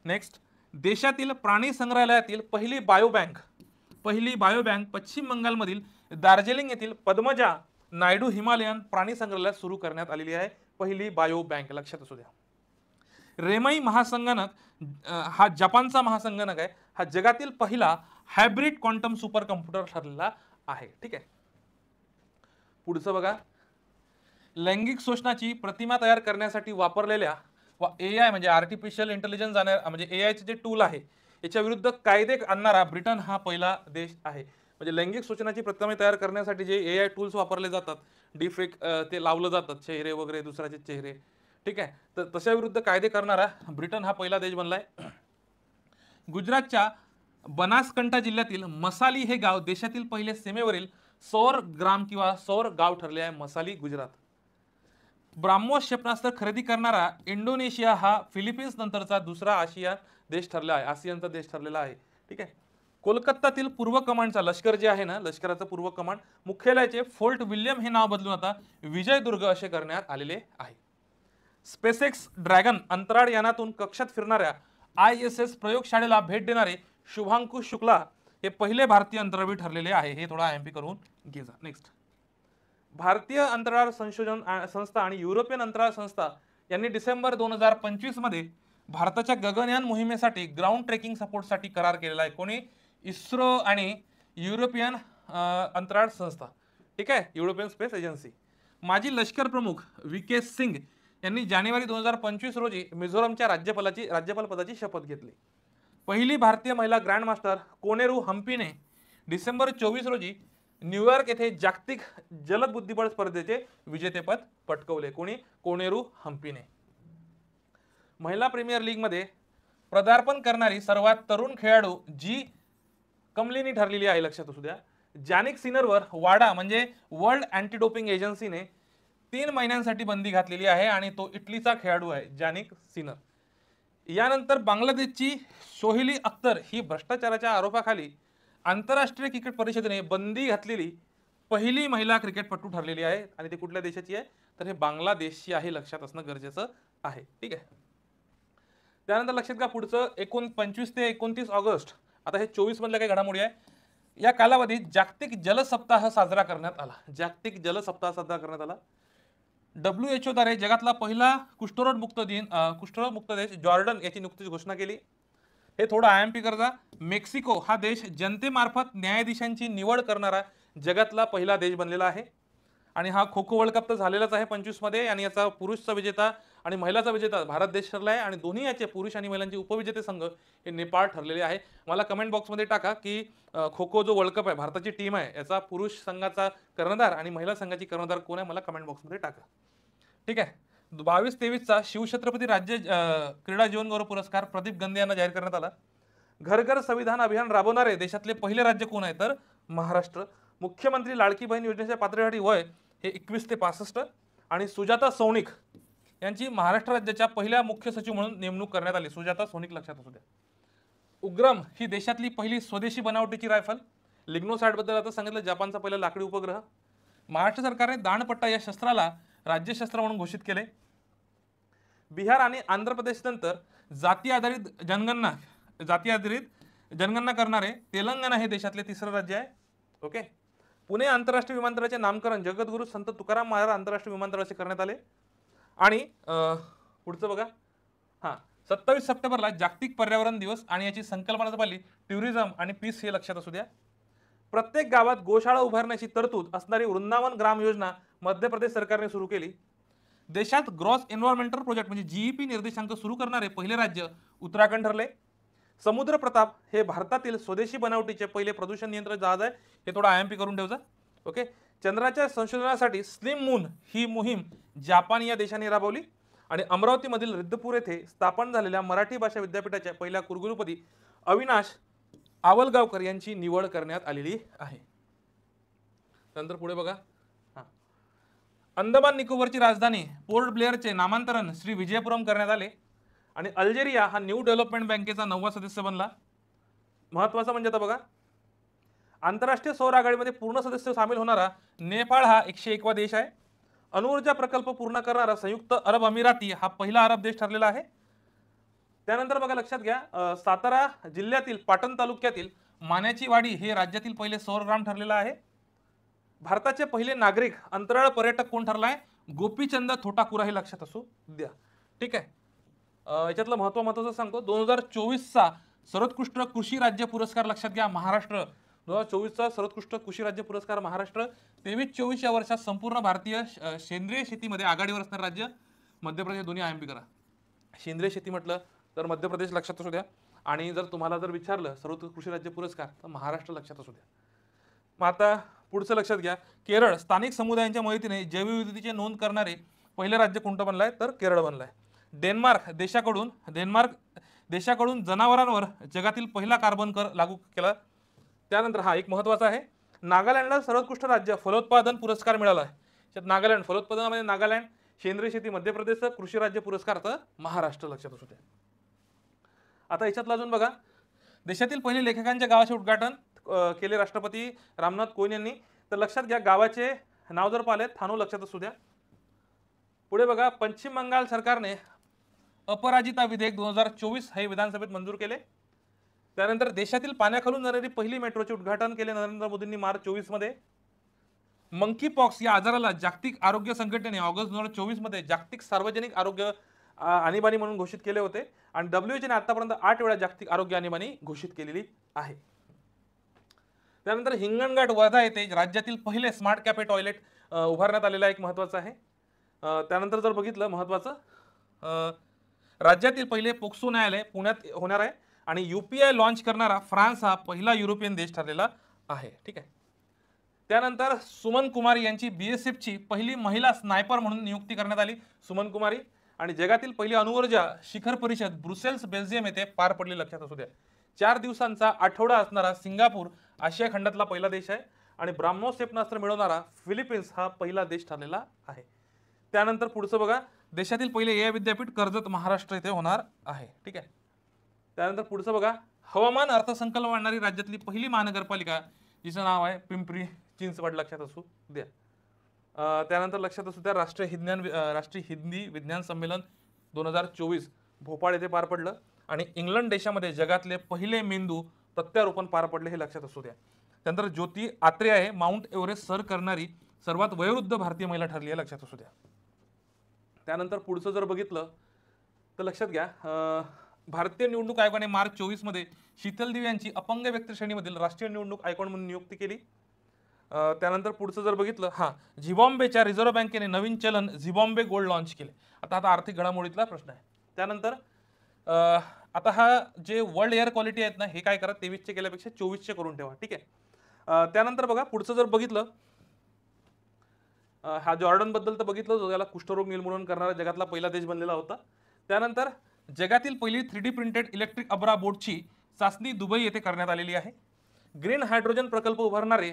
नेक्स्ट, देशातील प्राणी संग्रहालयातील पहिली बायोबँक पश्चिम बंगालमधील दार्जिलिंग येथील पद्मजा नायडू हिमालयन प्राणी संग्रहालयात सुरू करण्यात आलेली आहे, पहिली बायोबँक, लक्षात असू द्या. रेमई महासंगणक हा जपानचा महासंगणक आहे. हा जगातील पहिला हायब्रिड क्वांटम सुपर कम्प्युटर ठरलेला आहे. ठीक आहे. पुढचं बघा, लैंगिक शोषणाची प्रतिमा तयार करण्यासाठी वापरलेल्या AI म्हणजे आर्टिफिशियल इंटेलिजन्स म्हणजे AIचे जे टूल आहे याच्या विरुद्ध कायदे आणणारा ब्रिटन हा पहिला देश आहे. म्हणजे लैंगिक शोषणाची प्रतिमा तयार करण्यासाठी जे AI टूल्स वापरले जातात, डिफेक्ट ते लावलं जातात, चेहरे वगैरे दुसऱ्याचे चेहरे. ठीक आहे. तर तशा विरुद्ध कायदे करणारा ब्रिटन हा पहिला देश बनलाय. गुजरातच्या बनासकंठा जिल्ह्यातील मसाली हे गाव देशातील पहिले सीमेवरील सौर ग्राम किंवा सौर गाव ठरले आहे, मसाली, गुजरात. ब्राह्मोस क्षेपणास्त्र खरेदी करणारा इंडोनेशिया हा फिलिपिन्स नंतरचा दुसरा आशियाचा देश ठरलेला आहे. ठीक आहे. कोलकातातील पूर्व कमांडचा लष्कर जे आहे ना, लष्कराचं पूर्व कमांड मुख्यालयाचे फोर्ट विल्यम हे नाव बदलून आता विजयदुर्ग असे करण्यात आलेले आहे. स्पेसएक्स ड्रॅगन अंतराळ यानातून कक्षात फिरणाऱ्या ISS प्रयोगशाळेला भेट देणारे शुभांकु शुक्ला हे पहिले भारतीय अंतराळवीर ठरलेले आहे. हे थोडा IMP करून घे जा. नेक्स्ट, भारतीय अंतराळ संशोधन संस्था आणि युरोपियन अंतराळ संस्था यांनी डिसेंबर 2025 मध्ये भारताच्या गगनयान मोहिमेसाठी ग्राउंड ट्रेकिंग सपोर्टसाठी करार केलेला आहे. कोणी? इस्रो आणि युरोपियन अंतराळ संस्था. ठीक आहे, युरोपियन स्पेस एजन्सी. माजी लष्कर प्रमुख VK सिंग यांनी जानेवारी 2025 रोजी मिझोरमच्या राज्यपाल पदाची शपथ घेतली. पहिली भारतीय महिला ग्रँड मास्टर कोनेरू हम्पीने डिसेंबर 24 रोजी न्यूयॉर्क येथे जागतिक जलद बुद्धिबळ स्पर्धेचे विजेतेपद पटकवले. कोणी? कोनेरू हम्पीने. महिला प्रीमियर लीग मध्ये पदार्पण करणारी सर्वात तरुण खेळाडू जी कमलिनी ठरलेली आहे, लक्षात असू द्या. जॅनिक सिनरवर वाडा म्हणजे वर्ल्ड अँटी डोपिंग एजन्सीने 3 महिन्यांसाठी बंदी घातलेली आहे आणि तो इटलीचा खेळाडू आहे जॅनिक सिनर. यानंतर बांगलादेशची सोहिली अख्तर ही भ्रष्टाचाराच्या आरोपाखाली आंतरराष्ट्रीय क्रिकेट परिषदेने बंदी घातलेली पहिली महिला क्रिकेटपटू ठरलेली आहे आणि ती कुठल्या देशाची आहे तर हे बांगलादेशची आहे, लक्षात असणं गरजेचं आहे. ठीक आहे. त्यानंतर लक्षात घ्या पुढचं 25 ते 29 ऑगस्ट, आता हे 24 मधल्या काही घडामोडी आहे. या कालावधीत जागतिक जल सप्ताह साजरा करण्यात आला. जागतिक जल सप्ताह साजरा करण्यात आला. WHO द्वारे जगातला पहिला कुष्ठरोग मुक्त देश जॉर्डन याची नुकतीच घोषणा केली. हे थोडं IMP करता. मेक्सिको हा देश जनतेमार्फत न्यायाधीशांची निवड करणारा जगातला पहिला देश बनलेला आहे. आणि हा खो खो वर्ल्ड कप तर झालेलाच आहे 25 मध्ये आणि याचा पुरुषचा विजेता आणि महिलाचा विजेता भारत देश ठरला आहे आणि दोन्ही याचे पुरुष आणि महिलांचे उपविजेते संघ हे नेपाळ ठरलेले आहे. मला कमेंट बॉक्समध्ये टाका की खो खो जो वर्ल्ड कप आहे भारताची टीम आहे याचा पुरुष संघाचा कर्णधार आणि महिला संघाची कर्णधार कोण आहे मला कमेंट बॉक्समध्ये टाका. ठीक आहे. 22-23चा शिवछत्रपती राज्य क्रीडा जीवन गौरव पुरस्कार प्रदीप गंदे यांना जाहीर करण्यात आला. घर घर संविधान अभियान राबवणारे देशातले पहिले राज्य कोण आहे तर महाराष्ट्र. मुख्यमंत्री लाडकी बहीण योजनेच्या पात्रतेसाठी वय हे 21 ते 65 आणि सुजाता सौनिक यांची महाराष्ट्र राज्याच्या पहिल्या मुख्य सचिव म्हणून नेमणूक करण्यात आली. सुजाता सौनिक लक्षात असू द्या. उग्रम ही देशातली पहिली स्वदेशी बनावटीची रायफल. लिग्नोसॅट बद्दल आता सांगितलं, जपानचा पहिला लाकडी उपग्रह. महाराष्ट्र सरकारने दाणपट्टा या शस्त्राला राज्यशस्त्र म्हणून घोषित केले. बिहार आणि आंध्र प्रदेश नंतर जाती आधारित जनगणना करणारे तेलंगणा हे देशातले तिसरं राज्य आहे. ओके. पुणे आंतरराष्ट्रीय विमानतळाचे नामकरण जगद्गुरू संत तुकाराम महाराज आंतरराष्ट्रीय विमानतळ असे करण्यात आले. आणि पुढचं बघा, 27 सप्टेंबरला जागतिक पर्यावरण दिवस आणि याची संकल्पना जपली टुरिझम आणि पीस हे लक्षात असू द्या. प्रत्येक गावात गोशाळा उभारण्याची तरतूद असणारी वृंदावन ग्राम योजना मध्य प्रदेश सरकारने सुरू केली. देशात ग्रॉस एन्व्हायरमेंटल प्रोजेक्ट म्हणजे GEP निर्देशांक सुरू करणारे पहिले राज्य उत्तराखंड ठरले. समुद्र प्रताप हे भारतातील स्वदेशी बनावटीचे पहिले प्रदूषण नियंत्रण जहाज आहे. हे थोडं IMP करून ठेवजा. ओके. चंद्राच्या संशोधनासाठी स्लिम मून ही मोहीम जपान या देशाने राबवली आणि अमरावतीमधील रिद्धपूर येथे स्थापन झालेल्या मराठी भाषा विद्यापीठाच्या पहिल्या कुलगुरुपदी अविनाश आवलगावकर यांची निवड करण्यात आलेली आहे. नंतर पुढे बघा, अंदमान निकोबारची राजधानी पोर्ट ब्लेअरचे नामांतरण श्री विजयपुरम करण्यात आले आणि अल्जेरिया हा न्यू डेव्हलपमेंट बँकेचा 9वा सदस्य बनला. महत्वाचा म्हणजे आता बघा, आंतरराष्ट्रीय सौर आघाडीमध्ये पूर्ण सदस्य सामील होणारा नेपाळ हा 101वा देश आहे. अणुऊर्जा प्रकल्प पूर्ण करणारा संयुक्त अरब अमिराती हा पहिला अरब देश ठरलेला आहे. त्यानंतर बघा लक्षात घ्या, सातारा जिल्ह्यातील पाटण तालुक्यातील मान्याची वाडी हे राज्यातील पहिले सौरग्राम ठरलेला आहे. भारताचे पहिले नागरिक अंतराळ पर्यटक कोण ठरला आहे? गोपीचंद थोटाकुरा हे लक्षात असू द्या. ठीक आहे. याच्यातलं महत्वाचं सांगतो, 2024चा सर्वोत्कृष्ट कृषी राज्य पुरस्कार लक्षात घ्या महाराष्ट्र. 2024चा सर्वोत्कृष्ट कृषी राज्य पुरस्कार महाराष्ट्र. 23-24 या वर्षात संपूर्ण भारतीय सेंद्रिय शेतीमध्ये आघाडीवर असणारे राज्य मध्य प्रदेश. दोन्ही IMP करा. सेंद्रिय शेती म्हटलं तर मध्य प्रदेश लक्षात असू द्या आणि जर तुम्हाला विचारलं सर्वोत्कृष्ट कृषी राज्य पुरस्कार तर महाराष्ट्र लक्षात असू द्या. मग आता पुढचं लक्षात घ्या, केरळ स्थानिक समुदायांच्या मदतीने जैवविविधतेची नोंद करणारे पहिले राज्य कोणतं बनलंय तर केरळ बनलंय. डेन्मार्क देशाकडून जनावरांवर जगातील पहिला कार्बन कर लागू केला. त्यानंतर हा एक महत्वाचा आहे, नागालँडला सर्वोत्कृष्ट राज्य फलोत्पादन पुरस्कार मिळाला आहे. त्यात नागालँड फलोत्पादनामध्ये नागालँड, सेंद्रिय शेती मध्य प्रदेश, कृषी राज्य पुरस्कार तर महाराष्ट्र लक्षात असू द्या. आता याच्यातलं अजून बघा, देशातील पहिले लेखकांच्या गावाचे उद्घाटन केले राष्ट्रपती रामनाथ कोविंद यांनी. तर लक्षात घ्या, गावाचे नाव जर पाहिले थानू लक्षात असू द्या. पुढे बघा, पश्चिम बंगाल सरकारने अपराजिता विधेयक 2024 हे विधानसभेत मंजूर केले. त्यानंतर देशातील पाण्याखालून जाणारी पहिली मेट्रोचे उद्घाटन केले नरेंद्र मोदींनी मार्च 24 मध्ये. मंकी पॉक्स या आजाराला जागतिक आरोग्य संघटनेने ऑगस्ट 2024 मध्ये जागतिक सार्वजनिक आरोग्य आणीबाणी म्हणून घोषित केले होते आणि WHO ने आतापर्यंत 8 वेळा जागतिक आरोग्य आणीबाणी घोषित केलेली आहे. त्यानंतर हिंगणघाट वर्धा येथे राज्यातील पहिले स्मार्ट कॅफे टॉयलेट उभारण्यात आलेला एक महत्त्वाचं आहे. त्यानंतर जर बघितलं महत्त्वाचं, राज्यातील पहिले पोक्सो न्यायालय पुण्यात होणार आहे आणि UPI लॉन्च करणारा फ्रान्स हा पहिला युरोपियन देश ठरलेला आहे. ठीक आहे. त्यानंतर सुमन कुमारी यांची BSFची पहिली महिला स्नायपर म्हणून नियुक्ती करण्यात आली. सुमन कुमारी आणि जगातील पहिली अणुऊर्जा शिखर परिषद ब्रुसेल्स बेल्जियम येथे पार पडली, लक्षात असू द्या. 4 दिवसांचा आठवडा असणारा सिंगापूर आशिया खंडातला पहिला देश आहे आणि ब्राह्मोस क्षेपणास्त्र मिळवणारा फिलिपिन्स हा पहिला देश ठरलेला आहे. त्यानंतर पुढचं बघा, देशातील पहिले एआय विद्यापीठ कर्जत महाराष्ट्र येथे होणार आहे. ठीक आहे. त्यानंतर पुढचं बघा, हवामान अर्थसंकल्प मांडणारी राज्यातली पहिली महानगरपालिका जिचं नाव आहे पिंपरी चिंचवड, लक्षात असू द्या. त्यानंतर लक्षात असू द्या, राष्ट्रीय हिंदी विज्ञान संमेलन 2024 भोपाळ येथे पार पडलं आणि इंग्लंड देशामध्ये जगातले पहिले मेंदू प्रत्यारोपण पार पडले, हे लक्षात असू द्या. त्यानंतर ज्योती आत्रे आहे माउंट एव्हरेस्ट सर करणारी सर्वात वयोवृद्ध भारतीय महिला ठरली आहे, लक्षात असू द्या. त्यानंतर पुढचं जर बघितलं तर लक्षात घ्या, भारतीय निवडणूक आयोगाने मार्च 24 मध्ये शीतल देव यांची अपंग व्यक्ती श्रेणीमधील राष्ट्रीय निवडणूक आयकॉन म्हणून नियुक्ती केली. त्यानंतर पुढचं जर बघितलं, झिम्बाब्वेच्या रिझर्व्ह बँकेने नवीन चलन झिम्बाब्वे गोल्ड लॉन्च केले. आता आर्थिक घडामोडीतला प्रश्न आहे. त्यानंतर आता हा जे वर्ल्ड एअर क्वालिटी आहेत ना, हे काय करा 2300 केल्यापेक्षा 2400 करून ठेवा. ठीक आहे. त्यानंतर बघा पुढचं जर बघितलं, हा जॉर्डन बद्दल तर बघितलं, जो याला कुष्ठरोग निर्मूलन करणारा जगातला पहिला देश बनलेला होता. त्यानंतर जगातील पहिली 3D प्रिंटेड इलेक्ट्रिक अब्रा बोटची चाचणी दुबई येथे करण्यात आलेली आहे. ग्रीन हायड्रोजन प्रकल्प उभारणारे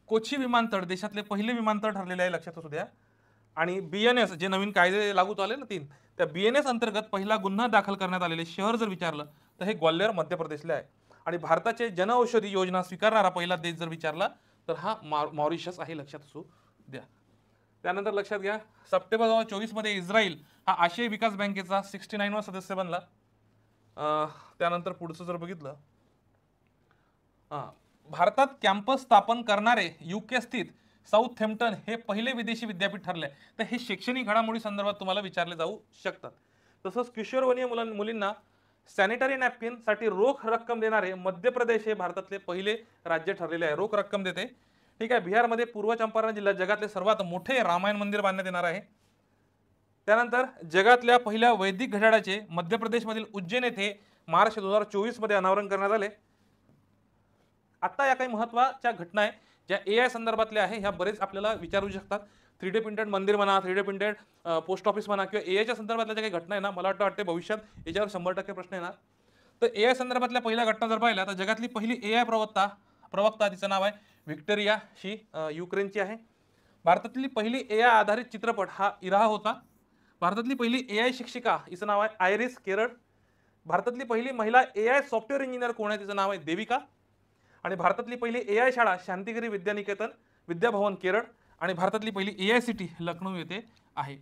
कोची विमानतळ देशातले पहिले विमानतळ ठरलेले आहे, लक्षात असू द्या. आणि BNS जे नवीन कायदे लागू आले ना 3, त्या BNS अंतर्गत पहिला गुन्हा दाखल करण्यात आलेले शहर जर विचारलं तर हे ग्वाल्हेर मध्य प्रदेशला आहे. आणि भारताचे जनऔषधी योजना स्वीकारणारा पहिला देश जर विचारला तर हा मॉरिशस आहे, लक्षात असू द्या. त्यानंतर लक्षात घ्या, सप्टेंबर 2024 मध्ये इस्रायल हा आशियाई विकास बँकेचा 69वा सदस्य बनला. त्यानंतर पुढचं जर बघितलं, भारतात कॅम्पस स्थापन करणारे UK स्थित साऊथहॅम्प्टन हे पहिले विदेशी विद्यापीठ ठरले. तर हे शैक्षणिक घडामोडी संदर्भात तुम्हाला विचारले जाऊ शकतात. तसंच किशोरवयीन मुलींना सॅनिटरी नॅपकिन साठी रोख रक्कम देणारे मध्य प्रदेश हे भारतातले पहिले राज्य ठरलेले आहे, रोख रक्कम देते. ठीक आहे. बिहारमध्ये पूर्व चंपारण जिल्ह्यात जगातले सर्वात मोठे रामायण मंदिर बांधण्यात येणार आहे. त्यानंतर जगातल्या पहिल्या वैदिक घड्याळाचे मध्य प्रदेशमधील उज्जैन येथे मार्च 2024 मध्ये अनावरण करण्यात आले. आता या काही महत्त्वाच्या घटना आहे ज्या AI संदर्भातल्या आहे, ह्या बरेच आपल्याला विचारू शकतात. 3D प्रिंटेड मंदिर म्हणा, 3D प्रिंटेड पोस्ट ऑफिस म्हणा किंवा AIच्या संदर्भातल्या ज्या काही घटना आहे ना, मला वाटते भविष्यात याच्यावर 100% प्रश्न येणार. तर AI संदर्भातल्या पहिल्या घटना जर पाहिल्या तर जगातली पहिली AI प्रवक्ता तिचं नाव आहे व्हिक्टोरिया, ही युक्रेनची आहे. भारतातली पहिली AI आधारित चित्रपट हा इराह होता. भारतातली पहिली AI शिक्षिका हिचं नाव आहे आयरिस, केरळ. भारतातली पहिली महिला AI सॉफ्टवेअर इंजिनियर कोण आहे, तिचं नाव आहे देविका. आणि भारतातली पहिली AI शाळा शांतिगिरी विद्यानिकेतन विद्याभवन केरळ. आणि भारतातली पहिली AI सिटी लखनौ येथे आहे.